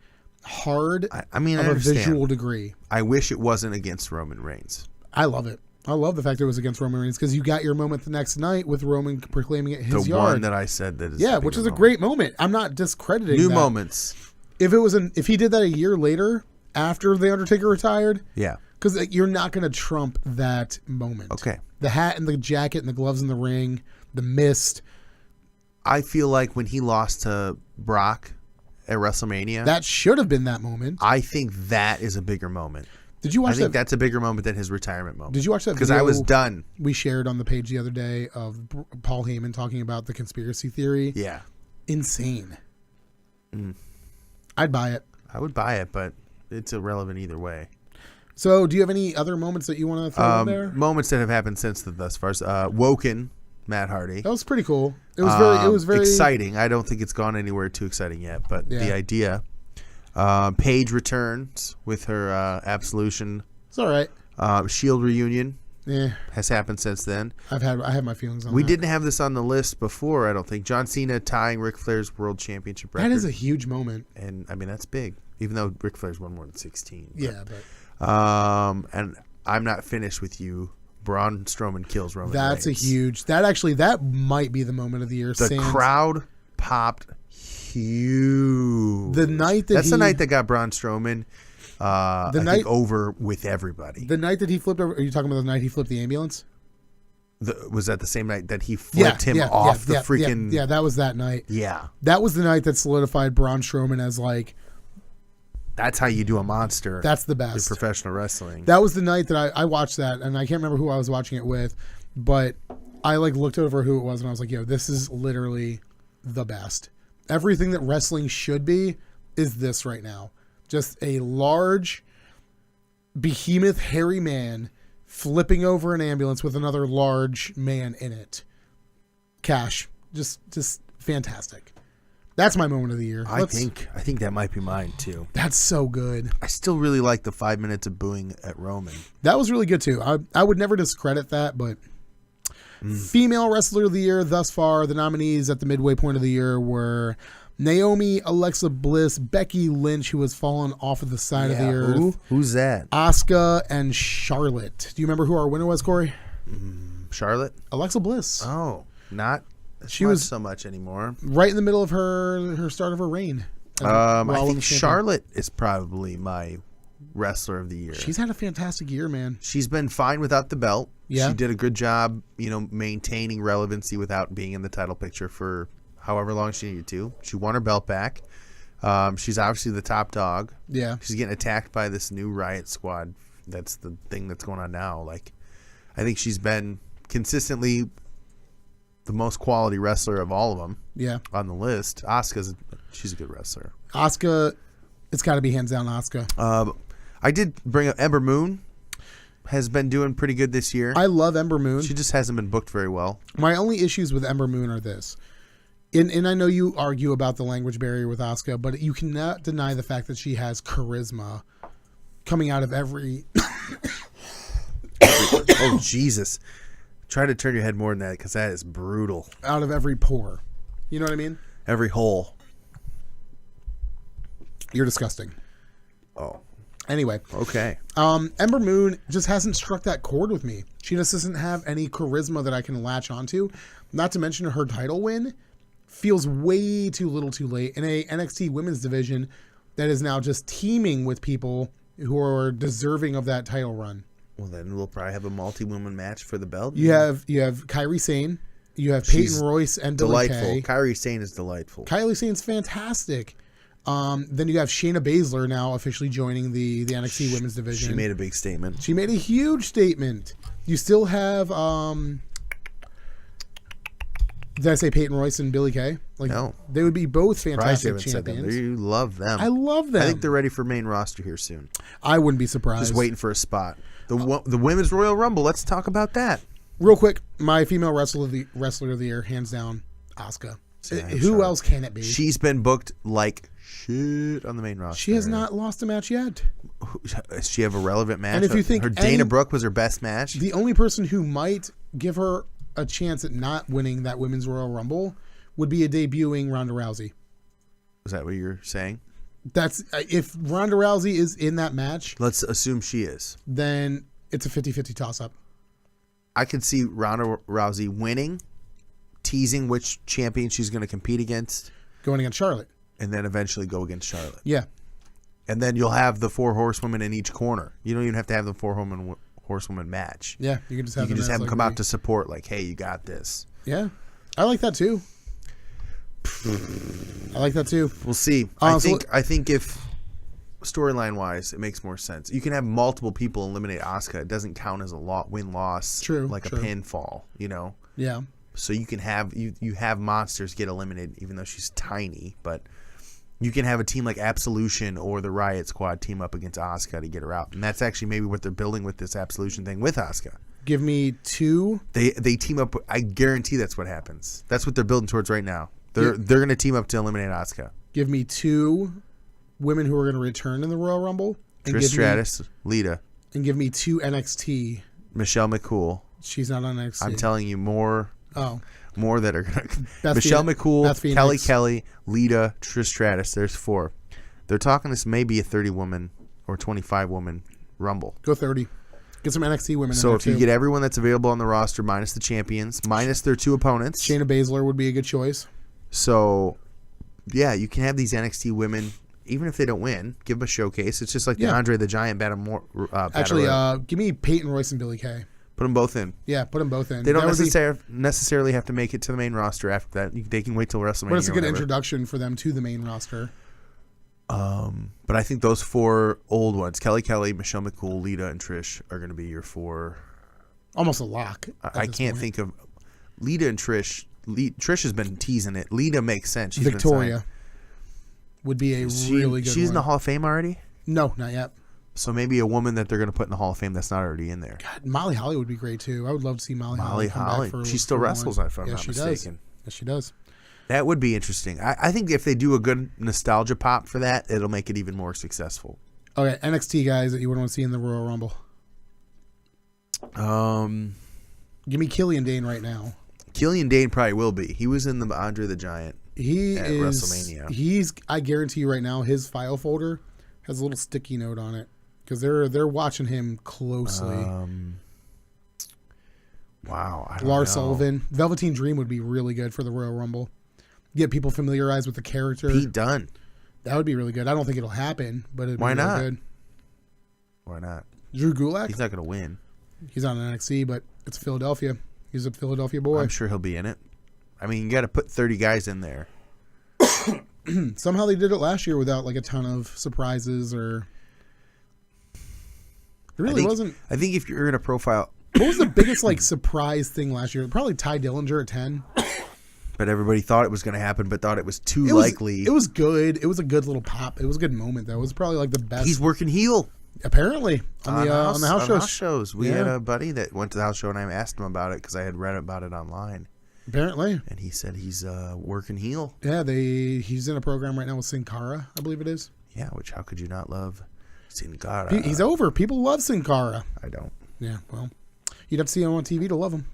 hard I mean, of I a understand. visual degree. I wish it wasn't against Roman Reigns. I love it. I love the fact it was against Roman Reigns because you got your moment the next night with Roman proclaiming it his The yard. one that I said that is which is a great moment. I'm not discrediting new that. moments. If he did that a year later after the Undertaker retired, Yeah. because you're not going to trump that moment. Okay. The hat and the jacket and the gloves in the ring, the mist. I feel like when he lost to Brock at WrestleMania, That should have been that moment. I think that is a bigger moment. Did you watch I think that? that's a bigger moment than his retirement moment. Did you watch that Because video I was done. we shared on the page the other day of Paul Heyman talking about the conspiracy theory? Yeah. Insane. I'd buy it. I would buy it, but it's irrelevant either way. So, do you have any other moments that you want to throw in there? Moments that have happened since thus far. Woken, Matt Hardy. That was pretty cool. It was very exciting. I don't think it's gone anywhere too exciting yet, but the idea. Paige returns with her Absolution. It's all right. Shield reunion Yeah, has happened since then. I had my feelings on We that. didn't have this on the list before, I don't think. John Cena tying Ric Flair's World Championship record. That is a huge moment. And I mean, that's big, even though Ric Flair's won more than 16. Yeah, but And I'm not finished with you. Braun Strowman kills Roman that's Reigns. a huge. That might be the moment of the year. The crowd popped huge. The night that that's the night that got Braun Strowman. I night- think over with everybody. The night that he flipped over. Are you talking about the night he flipped the ambulance? Was that the same night that he flipped him off the freaking? Yeah, that was that night. Yeah, That was the night that solidified Braun Strowman as that's how you do a monster. that's the in best. professional wrestling. That was the night that I watched that, and I can't remember who I was watching it with, but I looked over who it was, and I was like, "Yo, this is literally the best. Everything that wrestling should be is this right now. Just a large, behemoth, hairy man flipping over an ambulance with another large man in it. Cash, just fantastic. That's my moment of the year. I think that might be mine too. That's so good. I still really like the 5 minutes of booing at Roman. That was really good too. I would never discredit that, but female wrestler of the year thus far, the nominees at the midway point of the year were Naomi, Alexa Bliss, Becky Lynch, who has fallen off of the side of the earth, Who's that? Asuka, and Charlotte. Do you remember who our winner was, Corey? Charlotte? Alexa Bliss. Oh, not She much was so much anymore. right in the middle of her start of her reign. I think Charlotte is probably my wrestler of the year. She's had a fantastic year, man. She's been fine without the belt. Yeah. She did a good job, maintaining relevancy without being in the title picture for however long she needed to. She won her belt back. She's obviously the top dog. Yeah. She's getting attacked by this new Riot Squad. That's the thing that's going on now. I think she's been consistently the most quality wrestler of all of them. Yeah. On the list. She's a good wrestler. Asuka, it's got to be hands down Asuka. I did bring up Ember Moon. Has been doing pretty good this year. I love Ember Moon. She just hasn't been booked very well. My only issues with Ember Moon are this. And I know you argue about the language barrier with Asuka, but you cannot deny the fact that she has charisma coming out of every... Oh, Jesus. Try to turn your head more than that because that is brutal. out of every pore. You know what I mean? Every hole. You're disgusting. Oh, Anyway, okay. Ember Moon just hasn't struck that chord with me. She just doesn't have any charisma that I can latch onto. Not to mention her title win feels way too little too late in a NXT women's division that is now just teeming with people who are deserving of that title run. Well, then we'll probably have a multi-woman match for the belt. You have Kairi Sane, you have She's Peyton Royce and Billie delightful. Kay. Kairi Sane is delightful. Kairi Sane's fantastic. Then you have Shayna Baszler now officially joining the NXT women's division. She made a big statement. She made a huge statement. You still have, did I say Peyton Royce and Billie Kay? No. They would be both Surprised you fantastic haven't said them. champions. You love them. I love them. I think they're ready for main roster here soon. I wouldn't be surprised. Just waiting for a spot. The Women's Royal Rumble. Let's talk about that. Real quick, my female wrestler of the year, hands down, Asuka. Who else can it be? She's been booked like shit on the main roster. She has not lost a match yet. Does she have a relevant match? And if you think her Dana Brooke was her best match, the only person who might give her a chance at not winning that Women's Royal Rumble would be a debuting Ronda Rousey. Is that what you're saying? That's if Ronda Rousey is in that match. Let's assume she is. Then it's a 50-50 toss-up. I could see Ronda Rousey winning, teasing which champion she's going to compete against. Going against Charlotte. And then eventually go against Charlotte. Yeah. And then you'll have the 4 horsewomen in each corner. You don't even have to have the 4 horsewoman match. Yeah, you can just have them come out to support, like, hey, you got this. Yeah. I like that too. We'll see. I think if storyline-wise, it makes more sense. You can have multiple people eliminate Asuka. It doesn't count as a win-loss. True. Like a pinfall, you know? Yeah. So you can have you have monsters get eliminated, even though she's tiny. But you can have a team like Absolution or the Riot Squad team up against Asuka to get her out, and that's actually maybe what they're building with this Absolution thing with Asuka. Give me 2. They team up. I guarantee that's what happens. That's what they're building towards right now. They're going to team up to eliminate Asuka. Give me 2 women who are going to return in the Royal Rumble. Trish Stratus, Lita, and give me 2 NXT. Michelle McCool. She's not on NXT. I'm telling you more. Oh. More that are going to... Michelle McCool, Kelly, Lita, Trish Stratus. There's 4. They're talking this may be a 30-woman or 25-woman Rumble. Go 30. Get some NXT women so in there, if you get everyone that's available on the roster, minus the champions, minus their 2 opponents... Shayna Baszler would be a good choice. So, yeah, you can have these NXT women... Even if they don't win, give them a showcase. It's just like the Andre the Giant battle. Actually, give me Peyton Royce and Billie Kay. Put them both in. Yeah, put them both in. They don't necessarily have to make it to the main roster after that. They can wait till WrestleMania. But it's a good introduction for them to the main roster. But I think those 4 old ones, Kelly, Michelle McCool, Lita, and Trish, are going to be your 4. Almost a lock. I can't think of Lita and Trish. Trish has been teasing it. Lita makes sense. She's Victoria would be a really good one. She's in the Hall of Fame already? No, not yet. So maybe a woman that they're going to put in the Hall of Fame that's not already in there. God, Molly Holly would be great too. I would love to see Molly Holly come back for she still wrestles, if I'm not mistaken. Does. Yes, she does. That would be interesting. I think if they do a good nostalgia pop for that, it'll make it even more successful. Okay, NXT guys that you would want to see in the Royal Rumble. Give me Killian Dane right now. Killian Dane probably will be. He was in the Andre the Giant. He at is WrestleMania. I guarantee you right now, his file folder has a little sticky note on it because they're watching him closely. Wow, I don't Lars know. Sullivan, Velveteen Dream would be really good for the Royal Rumble. Get people familiarized with the character. Pete Dunne. That would be really good. I don't think it'll happen, but it'd be really good. Why not? Drew Gulak. He's not going to win. He's on NXT, but it's Philadelphia. He's a Philadelphia boy. I'm sure he'll be in it. I mean, you got to put 30 guys in there. Somehow they did it last year without like a ton of surprises or. It really wasn't. I think if you're going to profile. What was the biggest like surprise thing last year? Probably Ty Dillinger at 10. But everybody thought it was going to happen, but thought it was too likely. It was good. It was a good little pop. It was a good moment, though. It was probably like the best. He's working heel. Apparently. On the house shows. We had a buddy that went to the house show, and I asked him about it because I had read about it online. Apparently. And he said he's working heel. Yeah, he's in a program right now with Sin Cara, I believe it is. Yeah, which how could you not love Sin Cara? He's over. People love Sin Cara. I don't. Yeah, well, you'd have to see him on TV to love him.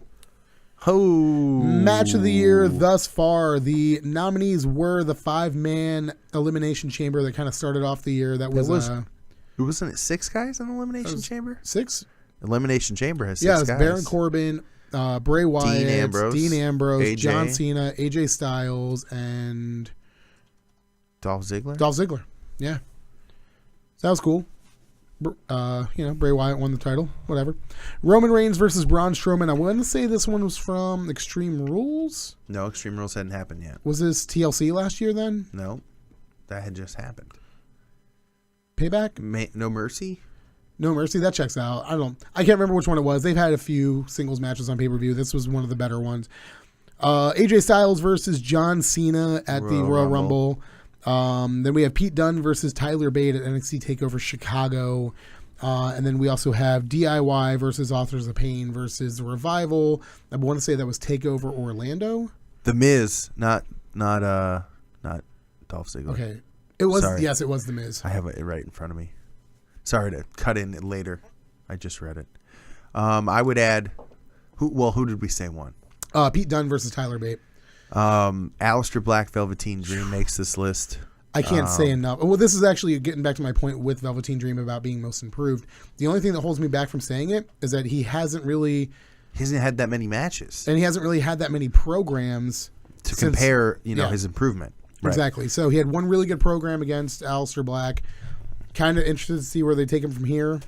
Oh. Match of the year thus far. The nominees were the 5-man Elimination Chamber that kind of started off the year. That was wasn't it 6 guys in the Elimination Chamber? 6? Elimination Chamber has 6 guys. Yeah, it was Baron Corbin, Bray Wyatt, Dean Ambrose, AJ. John Cena, AJ Styles, and Dolph Ziggler. Yeah. So that was cool. Bray Wyatt won the title. Whatever. Roman Reigns versus Braun Strowman. I want to say this one was from Extreme Rules. No, Extreme Rules hadn't happened yet. Was this TLC last year then? No, that had just happened. Payback? No Mercy? No Mercy. That checks out. I can't remember which one it was. They've had a few singles matches on pay-per-view. This was one of the better ones. AJ Styles versus John Cena at the Royal Rumble. Then we have Pete Dunne versus Tyler Bate at NXT TakeOver Chicago. And then we also have DIY versus Authors of Pain versus The Revival. I want to say that was TakeOver Orlando. The Miz, not not Dolph Ziggler. Okay. It was, Sorry. yes, it was The Miz. I have it right in front of me. Sorry to cut in later. I just read it. I would add, who did we say won? Pete Dunne versus Tyler Bate. Aleister Black, Velveteen Dream makes this list. I can't say enough. Well, this is actually getting back to my point with Velveteen Dream about being most improved. The only thing that holds me back from saying it is that he hasn't had that many matches. And he hasn't really had that many programs to compare, his improvement. Right. Exactly. So he had one really good program against Aleister Black. Kind of interested to see where they take him from here.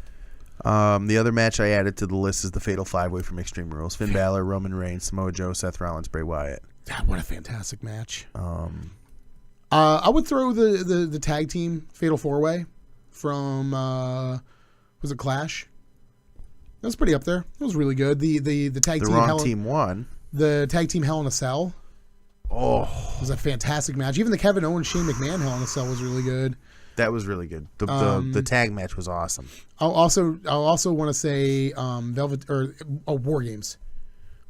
The other match I added to the list is the Fatal 5-Way from Extreme Rules. Finn Balor, Roman Reigns, Samoa Joe, Seth Rollins, Bray Wyatt. God, what a fantastic match. I would throw the tag team Fatal 4-Way from, was it Clash? That was pretty up there. It was really good. The tag team. The wrong team won. The tag team Hell in a Cell. Oh. It was a fantastic match. Even the Kevin Owens Shane McMahon Hell in a Cell was really good. That was really good. The tag match was awesome. I'll also want to say War Games.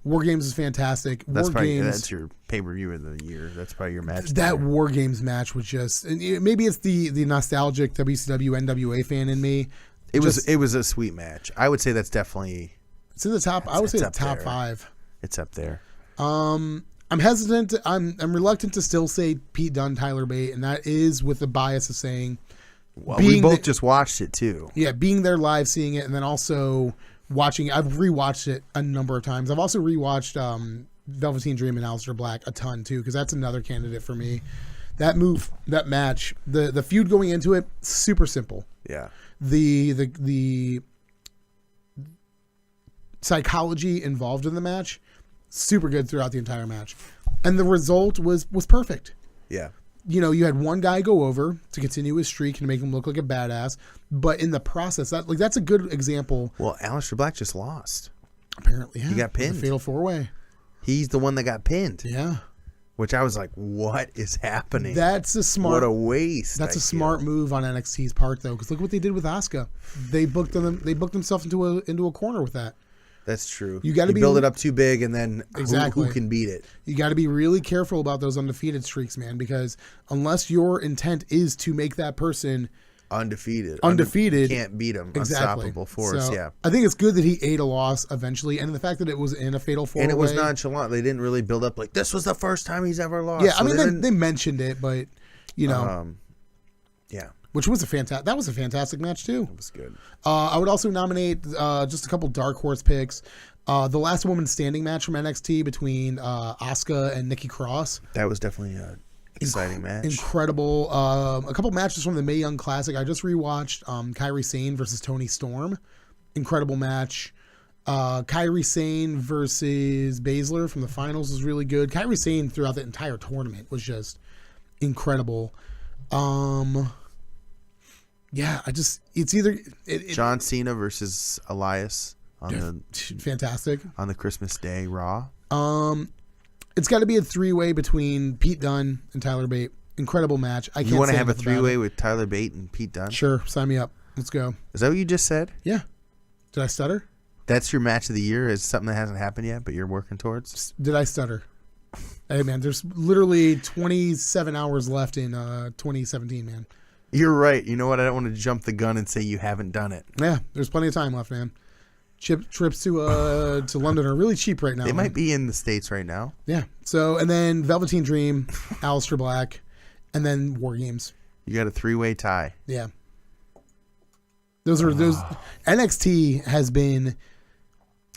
War Games is fantastic. That's your pay-per-view of the year. That's probably your match. That War Games match was just, maybe it's the nostalgic WCW NWA fan in me. It was a sweet match. I would say that's definitely. It's in the top. I would say the top 5. It's up there. I'm hesitant. I'm reluctant to still say Pete Dunne, Tyler Bate, and that is with the bias of saying. Well, we both just watched it too. Yeah, being there live, seeing it, and then also watching. I've rewatched it a number of times. I've also rewatched Velveteen Dream and Aleister Black a ton too, because that's another candidate for me. That match, the feud going into it, super simple. Yeah. The psychology involved in the match, super good throughout the entire match, and the result was perfect. Yeah. You had one guy go over to continue his streak and make him look like a badass, but in the process, that's a good example. Well, Aleister Black just lost. Apparently, yeah. He got pinned. The Fatal 4-Way. He's the one that got pinned. Yeah. Which I was like, what is happening? That's a smart. What a waste. That's a smart move on NXT's part, though, because look what they did with Asuka. They booked themselves into a corner with that. That's true. You got to build it up too big, and then exactly who can beat it? You got to be really careful about those undefeated streaks, man, because unless your intent is to make that person undefeated, you can't beat them. Exactly. Unstoppable force. So, yeah. I think it's good that he ate a loss eventually, and the fact that it was in a Fatal 4-Way. And it was nonchalant. They didn't really build up like this was the first time he's ever lost. Yeah, so I mean they mentioned it, but yeah. Which was that was a fantastic match too. It was good. I would also nominate just a couple dark horse picks. The last woman standing match from NXT between Asuka and Nikki Cross. That was definitely an exciting match. Incredible. A couple matches from the Mae Young Classic. I just rewatched Kairi Sane versus Toni Storm. Incredible match. Kairi Sane versus Baszler from the finals was really good. Kairi Sane throughout the entire tournament was just incredible. Yeah, it's either John Cena versus Elias fantastic on the Christmas Day Raw. It's got to be a 3-way between Pete Dunne and Tyler Bate. Incredible match. You want to have a 3-way with Tyler Bate and Pete Dunne? Sure, sign me up. Let's go. Is that what you just said? Yeah. Did I stutter? That's your match of the year? Is something that hasn't happened yet, but you're working towards? Did I stutter? Hey, man, there's literally 27 hours left in 2017, man. You're right. You know what? I don't want to jump the gun and say you haven't done it. Yeah, there's plenty of time left, man. Trips to London are really cheap right now. They might be in the States right now. Yeah. So, and then Velveteen Dream, Aleister Black, and then War Games. You got a 3-way tie. Yeah. Those NXT has been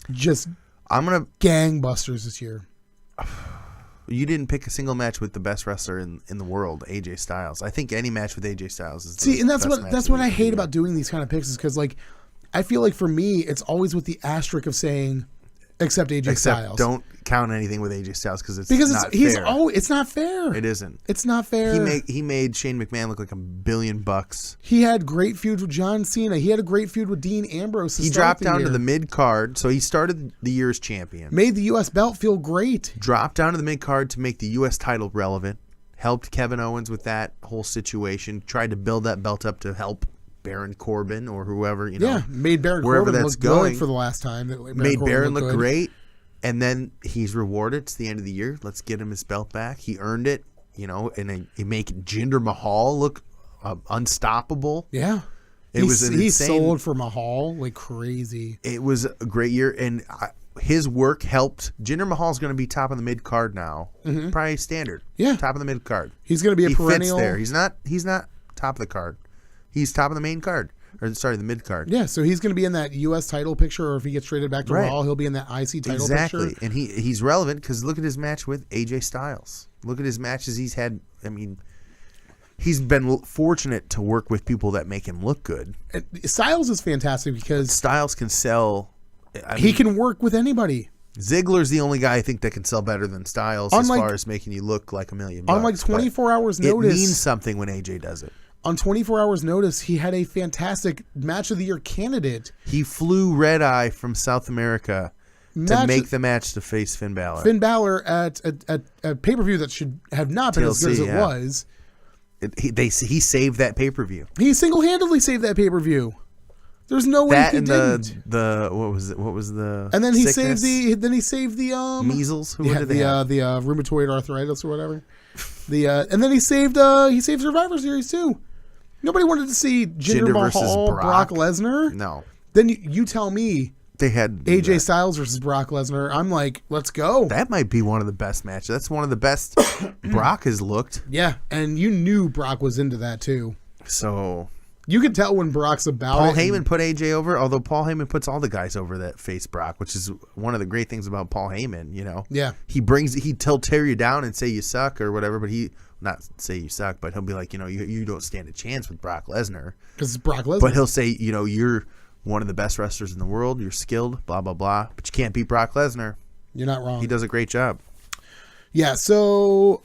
just gangbusters this year. You didn't pick a single match with the best wrestler in the world, AJ Styles. I think any match with AJ Styles is and that's what I hate about doing these kind of picks is because I feel like for me it's always with the asterisk of saying except AJ Styles. Don't count anything with AJ Styles because it's not fair. It's not fair. It isn't. It's not fair. He made Shane McMahon look like $1 billion. He had great feuds with John Cena. He had a great feud with Dean Ambrose. He dropped down to the mid card, so he started the year as champion. Made the U.S. belt feel great. Dropped down to the mid card to make the U.S. title relevant. Helped Kevin Owens with that whole situation. Tried to build that belt up to help Baron Corbin or whoever, Yeah, made Baron Corbin look good for the last time. Made Baron look great. And then he's rewarded. It's the end of the year. Let's get him his belt back. He earned it, and he make Jinder Mahal look unstoppable. Yeah. He sold for Mahal like crazy. It was a great year, and his work helped. Jinder Mahal's going to be top of the mid card now, probably standard. Yeah, top of the mid card. He's going to be a perennial. Fits there. He's not top of the card. He's top of the main card, the mid card. Yeah, so he's going to be in that U.S. title picture, or if he gets traded back to Raw, he'll be in that IC title picture. Exactly, and he's relevant because look at his match with AJ Styles. Look at his matches he's had. I mean, he's been fortunate to work with people that make him look good. Styles is fantastic because Styles can sell. He can work with anybody. Ziggler's the only guy I think that can sell better than Styles as far as making you look like $1 million. On like 24 hours notice. It means something when AJ does it. On 24 hours notice, he had a fantastic match of the year candidate. He flew red eye from South America to make the match to face Finn Balor. Finn Balor at a pay-per-view that should have not been as good as it was. He saved that pay-per-view. He single-handedly saved that pay-per-view. There's no way he didn't. The what was the and then he sickness? saved the measles. The rheumatoid arthritis or whatever. And then he saved Survivor Series too. Nobody wanted to see Jinder Mahal, Brock Lesnar. No. Then you tell me they had AJ Styles versus Brock Lesnar. I'm like, let's go. That might be one of the best matches. That's one of the best Brock has looked. Yeah, and you knew Brock was into that too. So you could tell when Brock's about Paul Heyman put AJ over, although Paul Heyman puts all the guys over that face Brock, which is one of the great things about Paul Heyman, Yeah. He'll tear you down and say you suck or whatever, but not say you suck, but he'll be like, you don't stand a chance with Brock Lesnar. Because it's Brock Lesnar. But he'll say, you're one of the best wrestlers in the world, you're skilled, blah, blah, blah, but you can't beat Brock Lesnar. You're not wrong. He does a great job. Yeah, so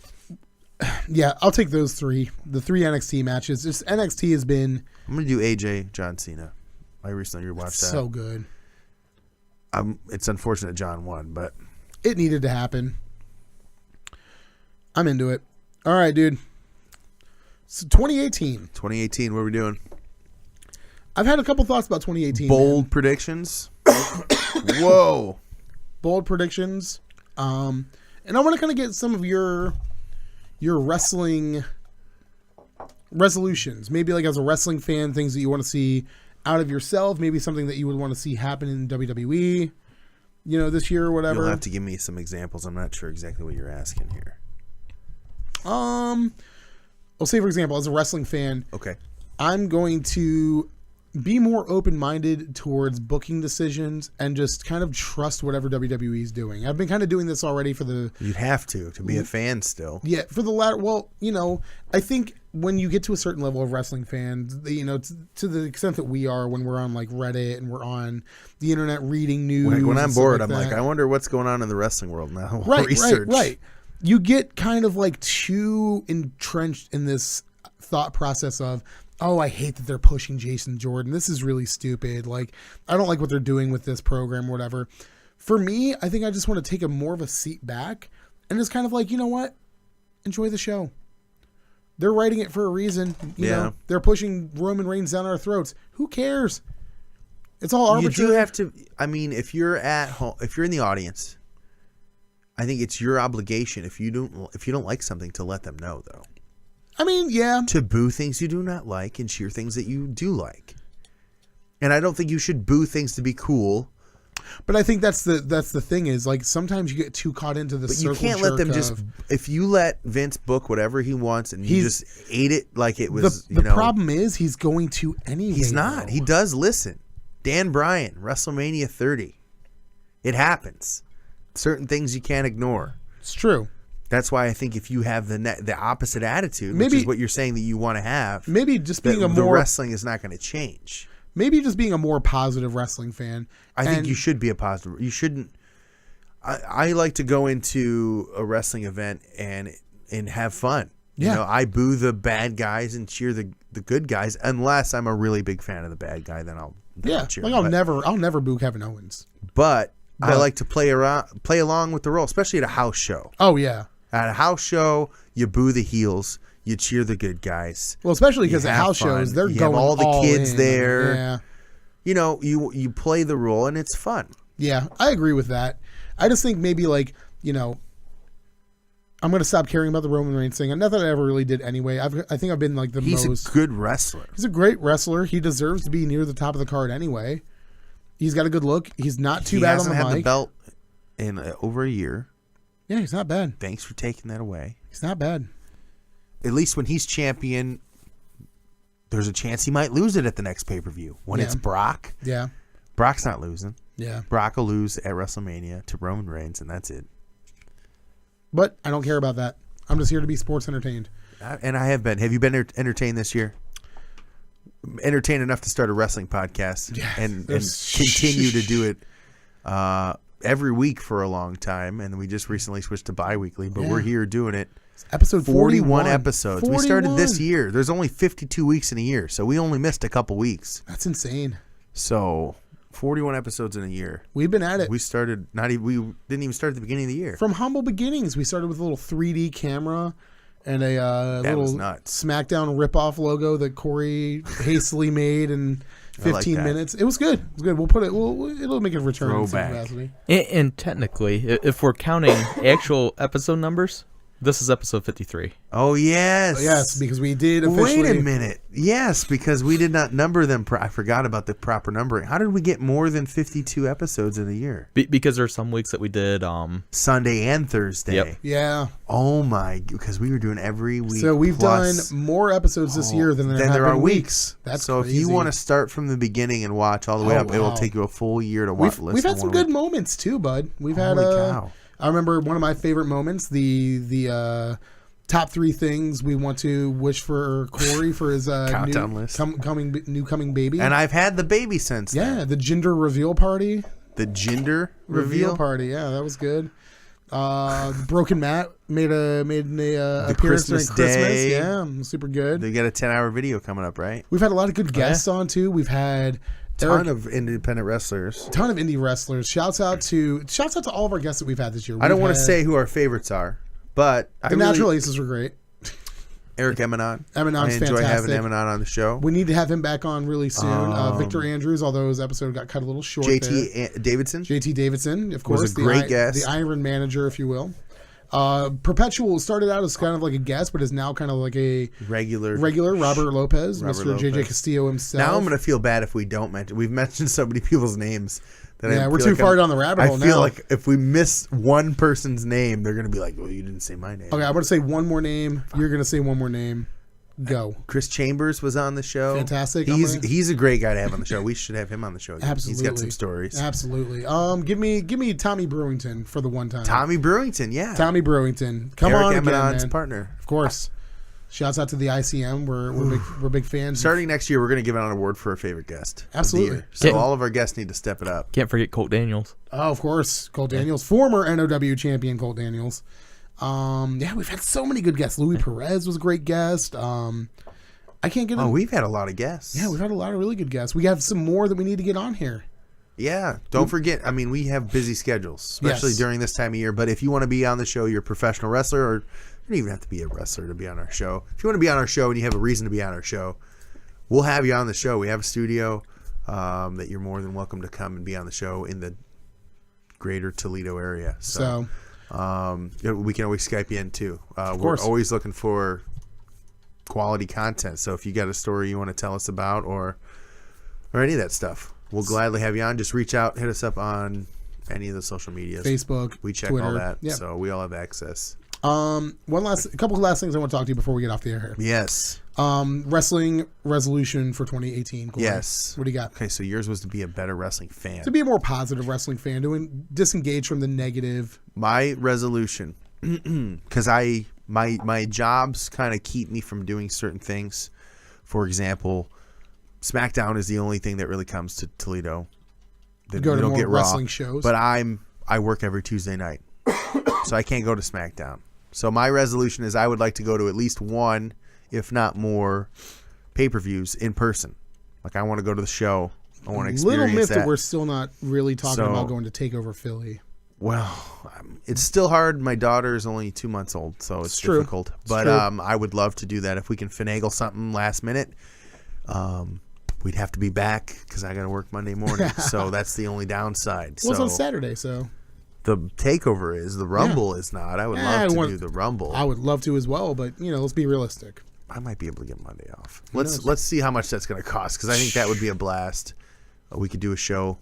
yeah, I'll take those three. The three NXT matches. Just NXT has been. I'm gonna do AJ John Cena. I recently rewatched that. So good. It's unfortunate John won, but it needed to happen. I'm into it. All right, dude. So 2018. 2018. What are we doing? I've had a couple thoughts about 2018. Bold predictions. Whoa. Bold predictions. And I want to kind of get some of your wrestling resolutions. Maybe like as a wrestling fan, things that you want to see out of yourself. Maybe something that you would want to see happen in WWE, this year or whatever. You'll have to give me some examples. I'm not sure exactly what you're asking here. Well, say for example, as a wrestling fan, okay, I'm going to be more open-minded towards booking decisions and just kind of trust whatever WWE is doing. I've been kind of doing this already for the... You'd have to be a fan still. Yeah, for the latter... Well, I think when you get to a certain level of wrestling fans, to the extent that we are when we're on like Reddit and we're on the internet reading news... When I'm bored, I'm like, I wonder what's going on in the wrestling world now. Right. You get kind of like too entrenched in this thought process of, oh, I hate that they're pushing Jason Jordan. This is really stupid. Like, I don't like what they're doing with this program or whatever. For me, I think I just want to take more of a seat back and just kind of like, you know what? Enjoy the show. They're writing it for a reason. You know, they're pushing Roman Reigns down our throats. Who cares? It's all arbitrary. You do have to, if you're at home, if you're in the audience, I think it's your obligation if you don't like something to let them know, though. Yeah. To boo things you do not like and cheer things that you do like. And I don't think you should boo things to be cool. But I think that's the thing is, like, sometimes you get too caught into the circle jerk. But you can't let them just... If you let Vince book whatever he wants and you just ate it like it was, The problem is he's going to anyway. He's not. He does listen. Dan Bryan, WrestleMania 30. It happens. Certain things you can't ignore. It's true. That's why I think if you have the opposite attitude, which is what you're saying that you want to have, maybe just being the wrestling is not going to change. Maybe just being a more positive wrestling fan. I think you should be a positive. You shouldn't. I like to go into a wrestling event and have fun. Yeah. I boo the bad guys and cheer the good guys, unless I'm a really big fan of the bad guy. Then I'll cheer. Like I'll never boo Kevin Owens. But I like to play along with the role, especially at a house show. Oh yeah. At a house show, you boo the heels, you cheer the good guys. Well, especially because at house shows, they're going all the kids in. there. Yeah. You play the role and it's fun. Yeah, I agree with that. I just think maybe like, you know, I'm going to stop caring about the Roman Reigns thing. Not that I ever really did anyway. I think I've been like He's a good wrestler. He's a great wrestler. He deserves to be near the top of the card anyway. He's got a good look. He's not too bad on the mic. He hasn't had the belt in over a year. Yeah, he's not bad. Thanks for taking that away. He's not bad. At least when he's champion, there's a chance he might lose it at the next pay-per-view. When it's Brock, Brock's not losing. Yeah. Brock will lose at WrestleMania to Roman Reigns, and that's it. But I don't care about that. I'm just here to be sports entertained. And I have been. Have you been entertained this year? Entertained enough to start a wrestling podcast and continue to do it every week for a long time. And we just recently switched to bi-weekly, but we're here doing it. It's episode 41 episodes. 41. We started this year. There's only 52 weeks in a year, so we only missed a couple weeks. That's insane. So 41 episodes in a year. We've been at it. We started we didn't even start at the beginning of the year. From humble beginnings, we started with a little 3D camera and a little SmackDown ripoff logo that Corey hastily made in 15 minutes. It was good. It was good. We'll put it. It'll make a return in some capacity. And technically, if we're counting actual episode numbers, this is episode 53. Oh, yes. Yes, because we did officially... Wait a minute. Yes, because we did not number them. I forgot about the proper numbering. How did we get more than 52 episodes in a year? Because there are some weeks that we did... Sunday and Thursday. Yep. Yeah. Oh, my... Because we were doing every week. So we've done more episodes this year than there are weeks. That's so crazy. If you want to start from the beginning and watch all the way up, it will take you a full year to watch. We've had some good moments, too, bud. We've had... Holy cow. I remember one of my favorite moments, the top 3 things we want to wish for Corey for his countdown list. Coming baby. And I've had the baby since then. Yeah, the gender reveal party. The gender reveal party, yeah, that was good. Broken Matt made an appearance Christmas during Christmas. Day. Yeah, super good. They got a 10-hour video coming up, right? We've had a lot of good guests on, too. We've had... Ton of independent wrestlers. Ton of indie wrestlers. Shouts out to all of our guests that we've had this year. I don't want to say who our favorites are, but the Natural Aces were great. Eric Eminon. Eminon's fantastic. I enjoy having Eminon on the show. We need to have him back on really soon. Victor Andrews, although his episode got cut a little short. JT Davidson, of course, was a great guest. The Iron Manager, if you will. Perpetual started out as kind of like a guest, but is now kind of like a regular Robert Lopez, Mr. JJ Castillo himself. Now I'm going to feel bad if we don't mention. We've mentioned so many people's names that we're too far down the rabbit hole now. I feel like if we miss one person's name, they're going to be like, "Well, you didn't say my name." Okay, I'm going to say one more name. You're going to say one more name. Go. Chris Chambers was on the show. Fantastic. He's a great guy to have on the show. We should have him on the show again. Absolutely. He's got some stories. Absolutely. Give me Tommy Brewington for the one time. Tommy Brewington, yeah. Tommy Brewington. Come Eric on again, Eminon's man. partner. Of course. Shouts out to the ICM. We're big fans. Starting next year, we're going to give out an award for our favorite guest. Absolutely. So all of our guests need to step it up. Can't forget Colt Daniels. Oh, of course. Colt Daniels. Former NOW champion Colt Daniels. We've had so many good guests. Louis Perez was a great guest. I can't get. We've had a lot of guests. Yeah, we've had a lot of really good guests. We have some more that we need to get on here. Yeah, don't forget. I mean, we have busy schedules, especially during this time of year. But if you want to be on the show, you're a professional wrestler, or you don't even have to be a wrestler to be on our show. If you want to be on our show and you have a reason to be on our show, we'll have you on the show. We have a studio that you're more than welcome to come and be on the show in the greater Toledo area. So we can always Skype you in too. We're always looking for quality content. So if you got a story you want to tell us about or any of that stuff, we'll gladly have you on. Just reach out, hit us up on any of the social medias. Facebook, we check Twitter, all that. Yep. So we all have access. A couple of last things I want to talk to you before we get off the air here. Yes. Wrestling resolution for 2018. Corey. Yes. What do you got? Okay, so yours was to be a better wrestling fan. To be a more positive wrestling fan, to disengage from the negative. My resolution, because my jobs kind of keep me from doing certain things. For example, SmackDown is the only thing that really comes to Toledo. You go to more wrestling shows. But I work every Tuesday night, so I can't go to SmackDown. So my resolution is I would like to go to at least one, if not more, pay-per-views in person. Like, I want to go to the show. I want to experience Little myth that. That we're still not really talking about going to TakeOver Philly. Well, it's still hard. My daughter is only 2 months old, so it's difficult. But I would love to do that if we can finagle something last minute. We'd have to be back because I got to work Monday morning, so that's the only downside. Well, it's on Saturday, so the takeover is. The Rumble is not. I would love to do the Rumble. I would love to as well, but let's be realistic. I might be able to get Monday off. Let's see how much that's going to cost, because I think that would be a blast. We could do a show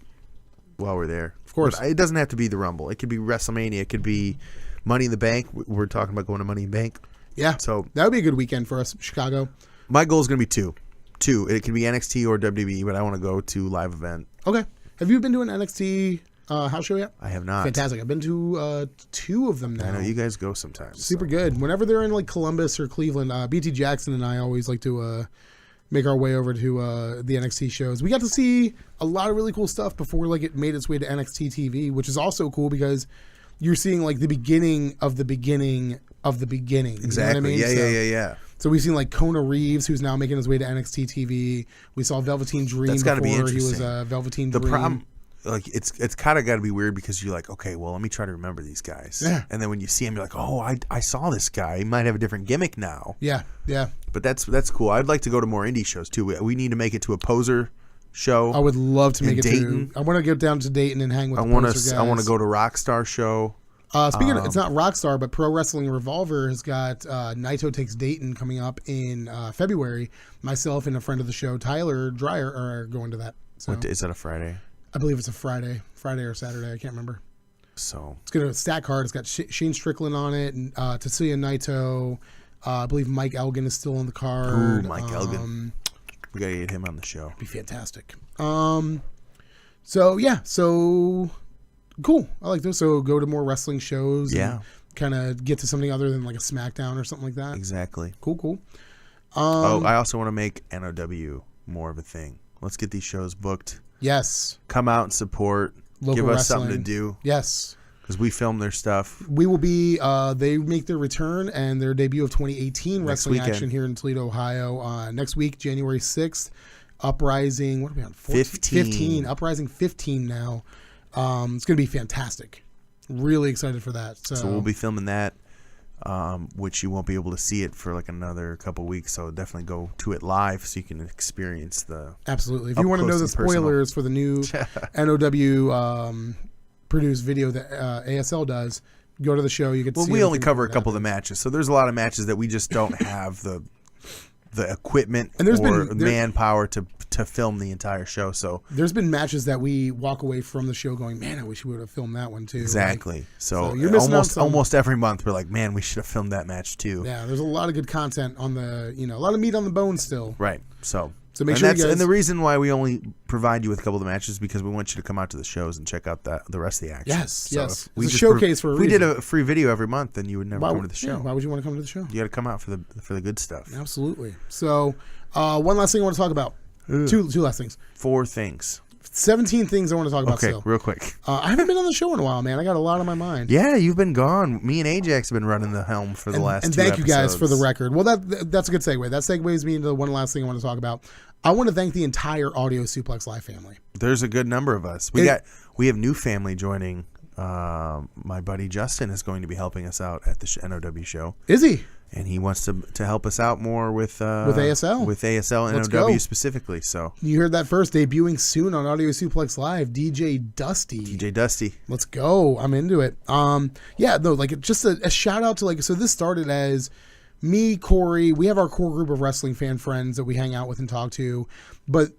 while we're there. Of course. But it doesn't have to be the Rumble. It could be WrestleMania. It could be Money in the Bank. We're talking about going to Money in the Bank. Yeah. So that would be a good weekend for us, Chicago. My goal is going to be two. It can be NXT or WWE, but I want to go to live event. Okay. Have you been to an NXT house show yet? I have not. Fantastic. I've been to 2 of them now. I know you guys go sometimes. Super good. Whenever they're in like Columbus or Cleveland, BT Jackson and I always like to make our way over to the NXT shows. We got to see a lot of really cool stuff before like it made its way to NXT TV, which is also cool because you're seeing like the beginning of the beginning of the beginning. Exactly. You know what I mean? Yeah. So we've seen like Kona Reeves, who's now making his way to NXT TV. We saw Velveteen Dream That's gotta be before he interesting. was Velveteen The Dream. problem, like it's kind of got to be weird because you're like, okay, well, let me try to remember these guys. Yeah. And then when you see him, you're like, oh, I saw this guy. He might have a different gimmick now. Yeah. But that's cool. I'd like to go to more indie shows too. We need to make it to a Poser show. I would love to make it Dayton. to. I want to get down to Dayton and hang with. I want to go to Rockstar show. Speaking of, it's not Rockstar, but Pro Wrestling Revolver has got Naito Takes Dayton coming up in February. Myself and a friend of the show, Tyler Dreyer, are going to that. So Is that a Friday? I believe it's a Friday or Saturday. I can't remember. So It's going to stack hard. It's got Shane Strickland on it, and Tetsuya Naito. I believe Mike Elgin is still on the card. Ooh, Mike Elgin. We gotta get him on the show. Be fantastic. So cool. I like those. So go to more wrestling shows. Yeah. And kind of get to something other than like a SmackDown or something like that. Exactly. Cool. I also want to make NOW more of a thing. Let's get these shows booked. Yes. Come out and support. Local Give us wrestling. something to do. Yes. Because we film their stuff. We will be, they make their return and their debut of 2018 wrestling weekend. action here in Toledo, Ohio. Next week, January 6th. Uprising, what are we on? 15. Uprising 15 now. It's going to be fantastic. Really excited for that. So we'll be filming that, which you won't be able to see it for like another couple weeks. So definitely go to it live so you can experience the. Absolutely. If you want to know the spoilers for the new NOW produced video that ASL does, go to the show. You can see. Well, we only cover a couple of the matches, so there's a lot of matches that we just don't have the equipment and or manpower to film the entire show. So there's been matches that we walk away from the show going, man, I wish we would have filmed that one too. Exactly. Like, so you're missing almost every month we're like, man, we should have filmed that match too. Yeah, there's a lot of good content on the, a lot of meat on the bone still. Right. So make sure you guys. And the reason why we only provide you with a couple of the matches is because we want you to come out to the shows and check out the rest of the action. Yes. It's a showcase for a reason. If we did a free video every month, then you would never come to the show. Yeah, why would you want to come to the show? You got to come out for the good stuff. Absolutely. So, one last thing I want to talk about. Two last things. 4 things. 17 things I want to talk about Okay, still. real quick. I haven't been on the show in a while, man. I got a lot on my mind. Yeah, you've been gone. Me and Ajax have been running the helm for the last 2 episodes. And thank you guys for the record. Well, that's a good segue. That segues me into the one last thing I want to talk about. I want to thank the entire Audio Suplex Live family. There's a good number of us. We have new family joining. My buddy Justin is going to be helping us out at the NOW show. Is he? And he wants to help us out more with ASL. With ASL and Let's NOW go. specifically. So You heard that first. Debuting soon on Audio Suplex Live, DJ Dusty. DJ Dusty. Let's go. I'm into it. Just a shout out to so this started as me, Corey. We have our core group of wrestling fan friends that we hang out with and talk to, but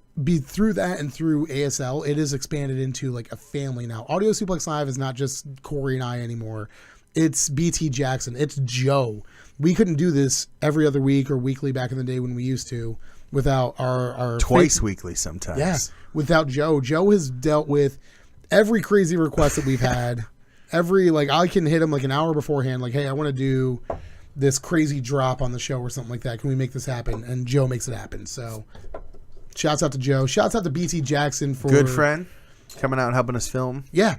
through that and through ASL, it has expanded into like a family now. Audio Suplex Live is not just Corey and I anymore. It's BT Jackson. It's Joe. We couldn't do this every other week or weekly back in the day when we used to without our Twice weekly sometimes. Yeah, without Joe. Joe has dealt with every crazy request that we've had. I can hit him like an hour beforehand, like, hey, I want to do this crazy drop on the show or something like that. Can we make this happen? And Joe makes it happen. So shouts out to Joe. Shouts out to BT Jackson for good friend coming out and helping us film. Yeah.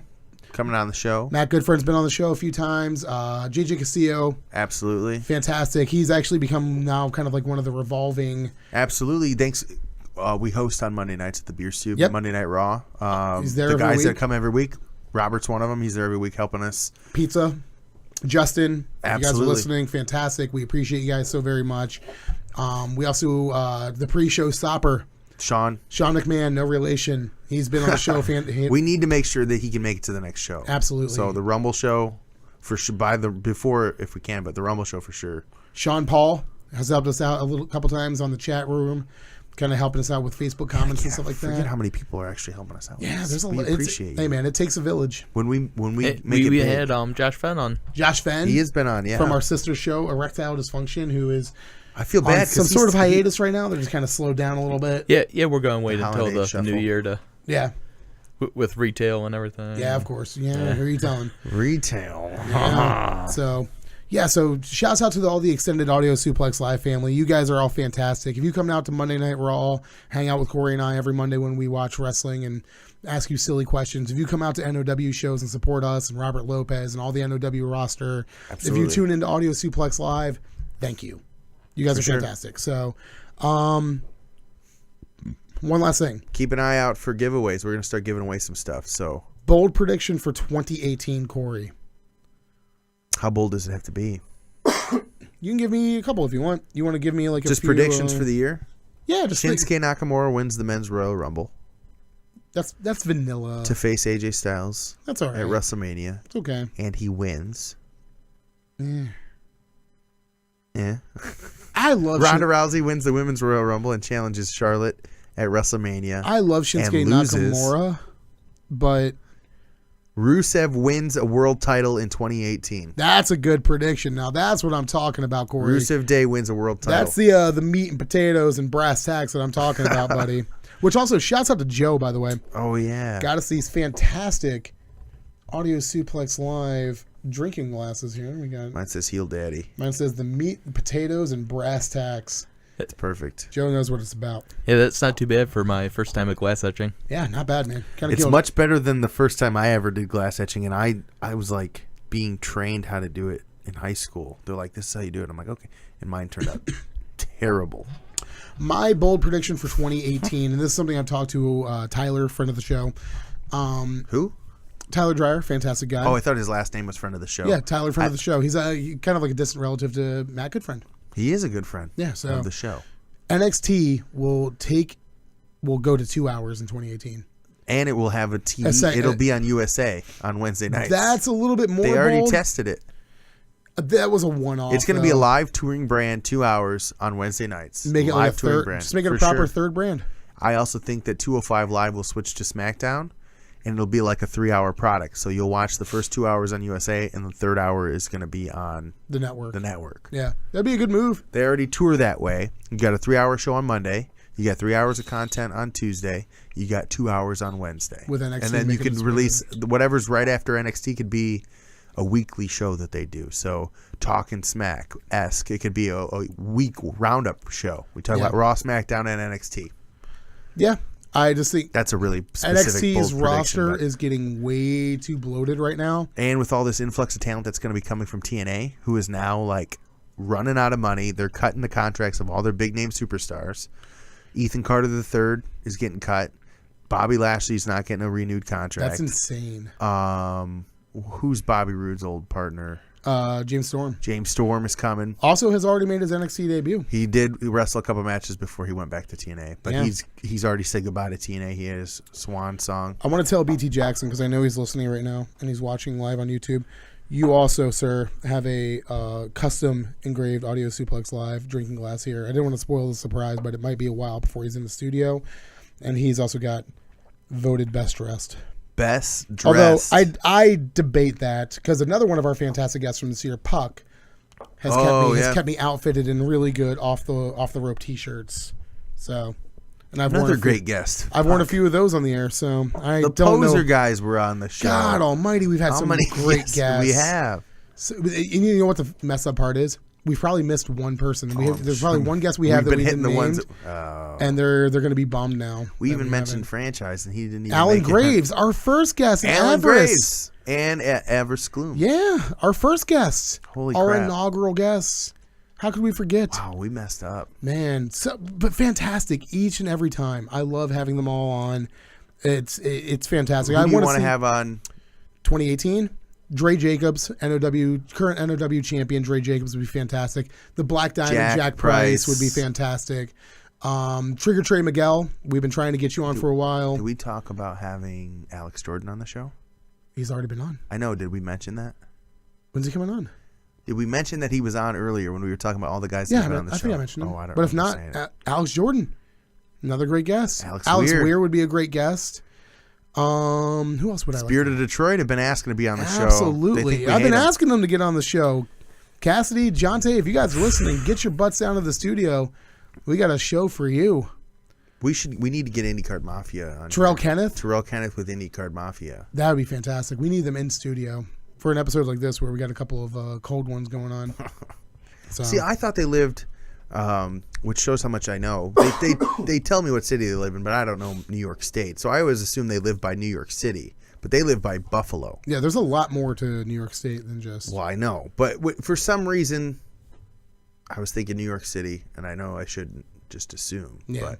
Coming on the show. Matt Goodfriend's been on the show a few times. JJ Castillo. Absolutely. Fantastic. He's actually become now kind of like one of the revolving. Absolutely. Thanks. We host on Monday nights at the Beer Soup. Yep. Monday Night Raw. He's there the every guys week. that come every week. Robert's one of them. He's there every week helping us. Pizza. Justin. Absolutely. You guys are listening. Fantastic. We appreciate you guys so very much. We also, the pre-show stopper. Sean McMahon, no relation. He's been on the show. We need to make sure that he can make it to the next show. Absolutely. So the Rumble show for sure, before if we can, but the Rumble show for sure. Sean Paul has helped us out a couple times on the chat room, kind of helping us out with Facebook comments and stuff like that. Forget how many people are actually helping us out. Yeah, there's a lot. We appreciate you. Hey man, it takes a village. When we make we it big, had Josh Fenn on. Josh Fenn, he has been on, yeah, from our sister show Erectile Dysfunction, who is I feel on bad some sort of hiatus right now. They're just kind of slowed down a little bit. Yeah, we're going to wait until holiday the shuffle. new year to with retail and everything. Yeah, of course. Yeah, who are you telling? Retail. Yeah. So shouts out to all the extended Audio Suplex Live family. You guys are all fantastic. If you come out to Monday Night Raw, hang out with Corey and I every Monday when we watch wrestling and ask you silly questions. If you come out to NOW shows and support us and Robert Lopez and all the NOW roster, Absolutely. If you tune into Audio Suplex Live, thank you. You guys are fantastic. So, one last thing. Keep an eye out for giveaways. We're going to start giving away some stuff. So, Bold prediction for 2018, Corey. how bold does it have to be? You can give me a couple if you want. You want to give me like Just predictions for the year? Yeah, just Shinsuke Nakamura wins the men's Royal Rumble that's vanilla. to face AJ Styles That's all right. at WrestleMania, It's okay. and he wins. Yeah. Yeah. I love Ronda Rousey wins the women's Royal Rumble and challenges Charlotte at WrestleMania. I love Shinsuke and loses. Nakamura, but Rusev wins a world title in 2018. that's a good prediction. Now that's what I'm talking about, Corey. Rusev Day wins a world title. That's the meat and potatoes and brass tacks that I'm talking about, buddy. Which also shouts out to Joe, by the way. Oh, yeah. Got us these fantastic Audio Suplex Live drinking glasses here. We got Mine says Heel Daddy. mine says the meat, potatoes, and brass tacks. It's perfect. Joe knows what it's about. Yeah, that's not too bad for my first time at glass etching. Yeah, not bad, man. Kind of It's much better than the first time I ever did glass etching, and I was like being trained how to do it in high school. They're like, this is how you do it. I'm like, okay. And mine turned out terrible. My bold prediction for 2018, and this is something I've talked to Tyler, friend of the show. Who? Tyler Dreyer, fantastic guy. Oh, I thought his last name was friend of the show. Yeah, Tyler, friend of the show. He's kind of like a distant relative to Matt Goodfriend. He is a good friend Yeah, so of the show. NXT will go to 2 hours in 2018. And it will have a TV. It'll be on USA on Wednesday nights. That's a little bit more They already bold. tested it. That was a one-off. It's going to be a live touring brand, 2 hours on Wednesday nights. Make it live like a touring third. brand, Just make it a for proper sure. third brand. I also think that 205 Live will switch to SmackDown, and it'll be like a 3-hour product. So you'll watch the first 2 hours on USA, and the third hour is going to be on The network. the network. Yeah, that'd be a good move. They already tour that way. You got a 3-hour show on Monday. You got 3 hours of content on Tuesday. You got 2 hours on Wednesday. With NXT and then you making could its release whatever's right after NXT could be a weekly show that they do. So Talkin' Smack-esque. It could be a week roundup show. We talk about Raw, SmackDown, and NXT. Yeah, I just think That's a really specific NXT's bold roster prediction, is getting way too bloated right now. and with all this influx of talent that's going to be coming from TNA, who is now like running out of money. They're cutting the contracts of all their big name superstars. Ethan Carter III is getting cut. Bobby Lashley's not getting a renewed contract. That's insane. Who's Bobby Roode's old partner? James Storm James Storm is coming. also has already made his NXT debut. He did wrestle a couple matches before he went back to TNA, but Yeah. he's already said goodbye to TNA. He had his swan song. I want to tell BT Jackson, because I know he's listening right now and he's watching live on YouTube. You also, sir, have a custom engraved Audio Suplex Live drinking glass here. I didn't want to spoil the surprise, but it might be a while before he's in the studio. And he's also got voted best dressed. Best Although dressed. I debate that, because another one of our fantastic guests from this year, Puck, has kept me outfitted in really good off the rope T-shirts. So, and I've Another worn great guest. I've worn a few of those on the air. So I The don't know. Poser guys were on the show. God Almighty, we've had How some many great guests. do we have? So, and you know what the messed up part is? We've probably missed one person. There's probably one guest we have We've that been we hitting didn't the ones. named, and they're going to be bummed now. We that even mentioned haven't. franchise, and he didn't even. Alan make Graves, our first guest. It. Alan Everest. Graves and Everest Gloom. Yeah, our first guest. Holy our crap. inaugural guests. How could we forget? Wow, we messed up. Man, but fantastic each and every time. I love having them all on. It's fantastic. Who do you wanna want to see have on? 2018? Dre Jacobs, current NOW champion Dre Jacobs would be fantastic. The Black Diamond Jack Price would be fantastic. Trigger Trey Miguel, we've been trying to get you on for a while. Did we talk about having Alex Jordan on the show? He's already been on. I know. Did we mention that? When's he coming on? Did we mention that he was on earlier when we were talking about all the guys that have been on the show? I think I mentioned him. Oh, I don't but if remember not, Alex Jordan, another great guest. Alex Weir would be a great guest. Who else would I like? Spirit of Detroit have been asking to be on the show. Absolutely. I've been asking them to get on the show. Cassidy, Jonte, if you guys are listening, get your butts down to the studio. We got a show for you. We need to get IndyCard Mafia on. Terrell Kenneth with IndyCard Mafia. That would be fantastic. We need them in studio for an episode like this where we got a couple of cold ones going on. So. See, I thought they lived, which shows how much I know. They tell me what city they live in, but I don't know New York State. So I always assume they live by New York City, but they live by Buffalo. Yeah, there's a lot more to New York State than just. Well, I know, but for some reason, I was thinking New York City, and I know I shouldn't just assume. Yeah. But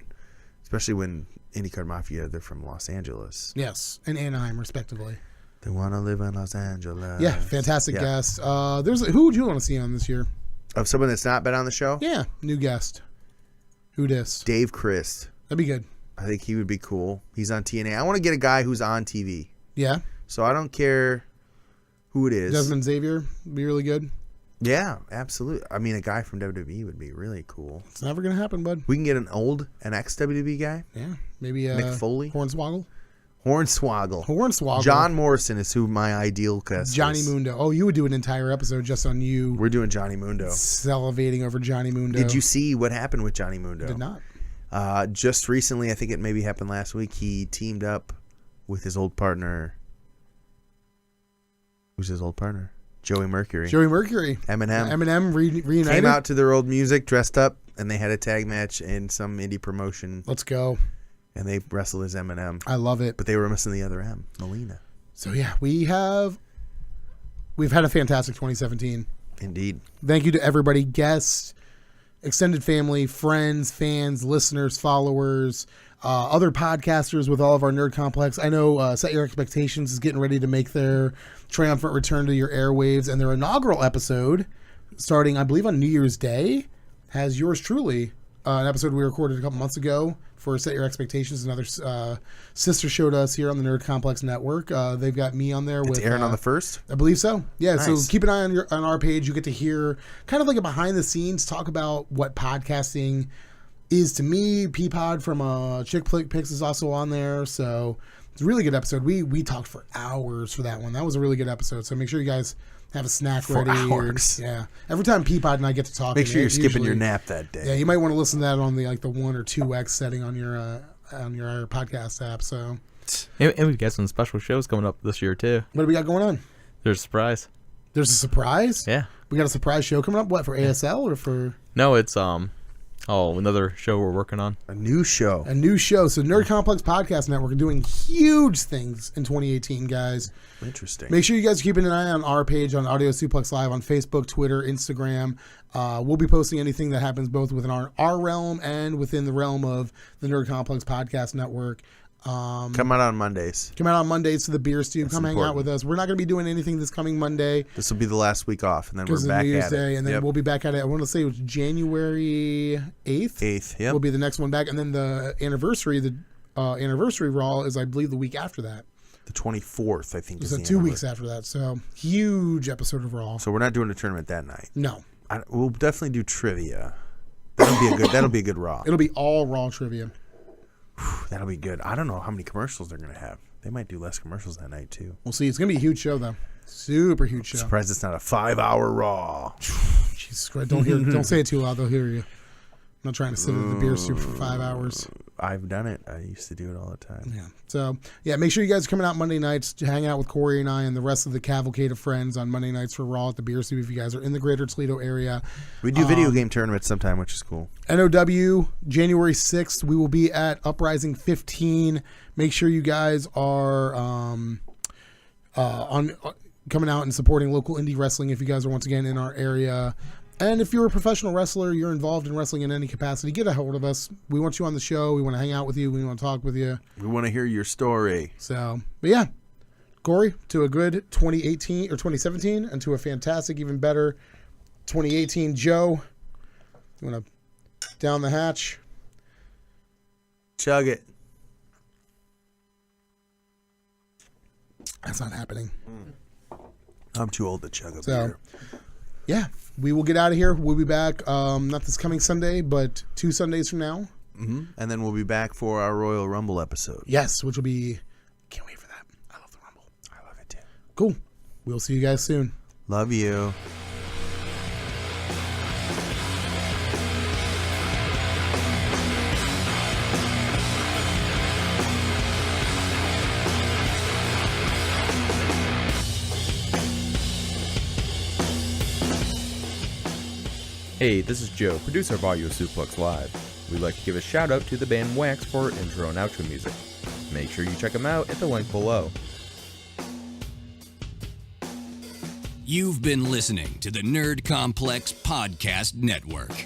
especially when IndyCard Mafia, they're from Los Angeles. Yes, and Anaheim, respectively. They want to live in Los Angeles. Yeah, fantastic guest. Who would you want to see on this year? Of someone that's not been on the show? Yeah, new guest. Who dis? Dave Christ. That'd be good. I think he would be cool. He's on TNA. I want to get a guy who's on TV. Yeah. So I don't care who it is. Desmond Xavier would be really good. Yeah, absolutely. I mean, a guy from WWE would be really cool. It's never going to happen, bud. We can get an ex-WWE guy. Yeah, maybe Mick Foley. Hornswoggle. John Morrison is who my ideal guest Johnny is. Mundo. Oh, you would do an entire episode just on you. We're doing Johnny Mundo. Salivating over Johnny Mundo. Did you see what happened with Johnny Mundo? Did not. Just recently, I think it maybe happened last week, he teamed up with his old partner. Who's his old partner? Joey Mercury. Eminem reunited. Came out to their old music, dressed up, and they had a tag match in some indie promotion. Let's go. And they wrestled as Eminem. I love it. But they were missing the other M, Melina. So yeah, we've had a fantastic 2017. Indeed. Thank you to everybody, guests, extended family, friends, fans, listeners, followers, other podcasters with all of our Nerd Complex. I know Set Your Expectations is getting ready to make their triumphant return to your airwaves, and their inaugural episode, starting, I believe, on New Year's Day, has yours truly, an episode we recorded a couple months ago for Set Your Expectations. Another sister show to us here on the Nerd Complex Network. They've got me on there. It's airing on the 1st? I believe so. Yeah, nice. So keep an eye on our page. You get to hear kind of like a behind the scenes talk about what podcasting is to me. Peapod from Chick Flick Picks is also on there. So it's a really good episode. We talked for hours for that one. That was a really good episode. So make sure you guys have a snack ready. Hours. Yeah. Every time Peapod and I get to talk, make sure you're skipping your nap that day. Yeah, you might want to listen to that on the 1 or 2x setting on your podcast app. So, and we've got some special shows coming up this year too. What do we got going on? There's a surprise. There's a surprise? Yeah. We got a surprise show coming up. What, for ASL or for? No, it's another show we're working on. A new show. So Nerd Complex Podcast Network are doing huge things in 2018, guys. Interesting. Make sure you guys are keeping an eye on our page on Audio Suplex Live on Facebook, Twitter, Instagram. We'll be posting anything that happens both within our realm and within the realm of the Nerd Complex Podcast Network. Come out on Mondays. Come out on Mondays to the Beer Stew. That's Come important. Hang out with us. We're not going to be doing anything this coming Monday. This will be the last week off, and then we're back New Year's at Day, it. and then we'll be back at it. I want to say it was January 8th. 8th, yep. Will be the next one back, and then the anniversary Raw is, I believe, the week after that. The 24th, I think. So 2 weeks after that. So huge episode of Raw. So we're not doing a tournament that night. No. We'll definitely do trivia. That'll be a good Raw. It'll be all Raw trivia. That'll be good. I don't know how many commercials they're going to have. They might do less commercials that night, too. We'll see. It's going to be a huge show, though. Super huge show. Surprised it's not a 5-hour Raw. Jesus Christ. Don't say it too loud. They'll hear you. I'm not trying to sit at the beer soup for 5 hours. I've done it. I used to do it all the time. Yeah. So, yeah, make sure you guys are coming out Monday nights to hang out with Corey and I and the rest of the cavalcade of friends on Monday nights for Raw at the Beer Soup if you guys are in the greater Toledo area. We do video game tournaments sometime, which is cool. NOW, January 6th, we will be at Uprising 15. Make sure you guys are coming out and supporting local indie wrestling if you guys are once again in our area. And if you're a professional wrestler, you're involved in wrestling in any capacity, get a hold of us. We want you on the show. We want to hang out with you. We want to talk with you. We want to hear your story. So, but yeah, Corey, to a good 2018 or 2017 and to a fantastic, even better 2018. Joe, you want to down the hatch? Chug it. That's not happening. I'm too old to chug a So, beer. yeah, we will get out of here. We'll be back not this coming Sunday, but 2 Sundays from now. And then we'll be back for our Royal Rumble episode. Yes, which will be... Can't wait for that. I love the Rumble. I love it too. Cool. We'll see you guys soon. Love you. Hey, this is Joe, producer of Audio Suplex Live. We'd like to give a shout out to the band Wax for intro and outro music. Make sure you check them out at the link below. You've been listening to the Nerd Complex Podcast Network.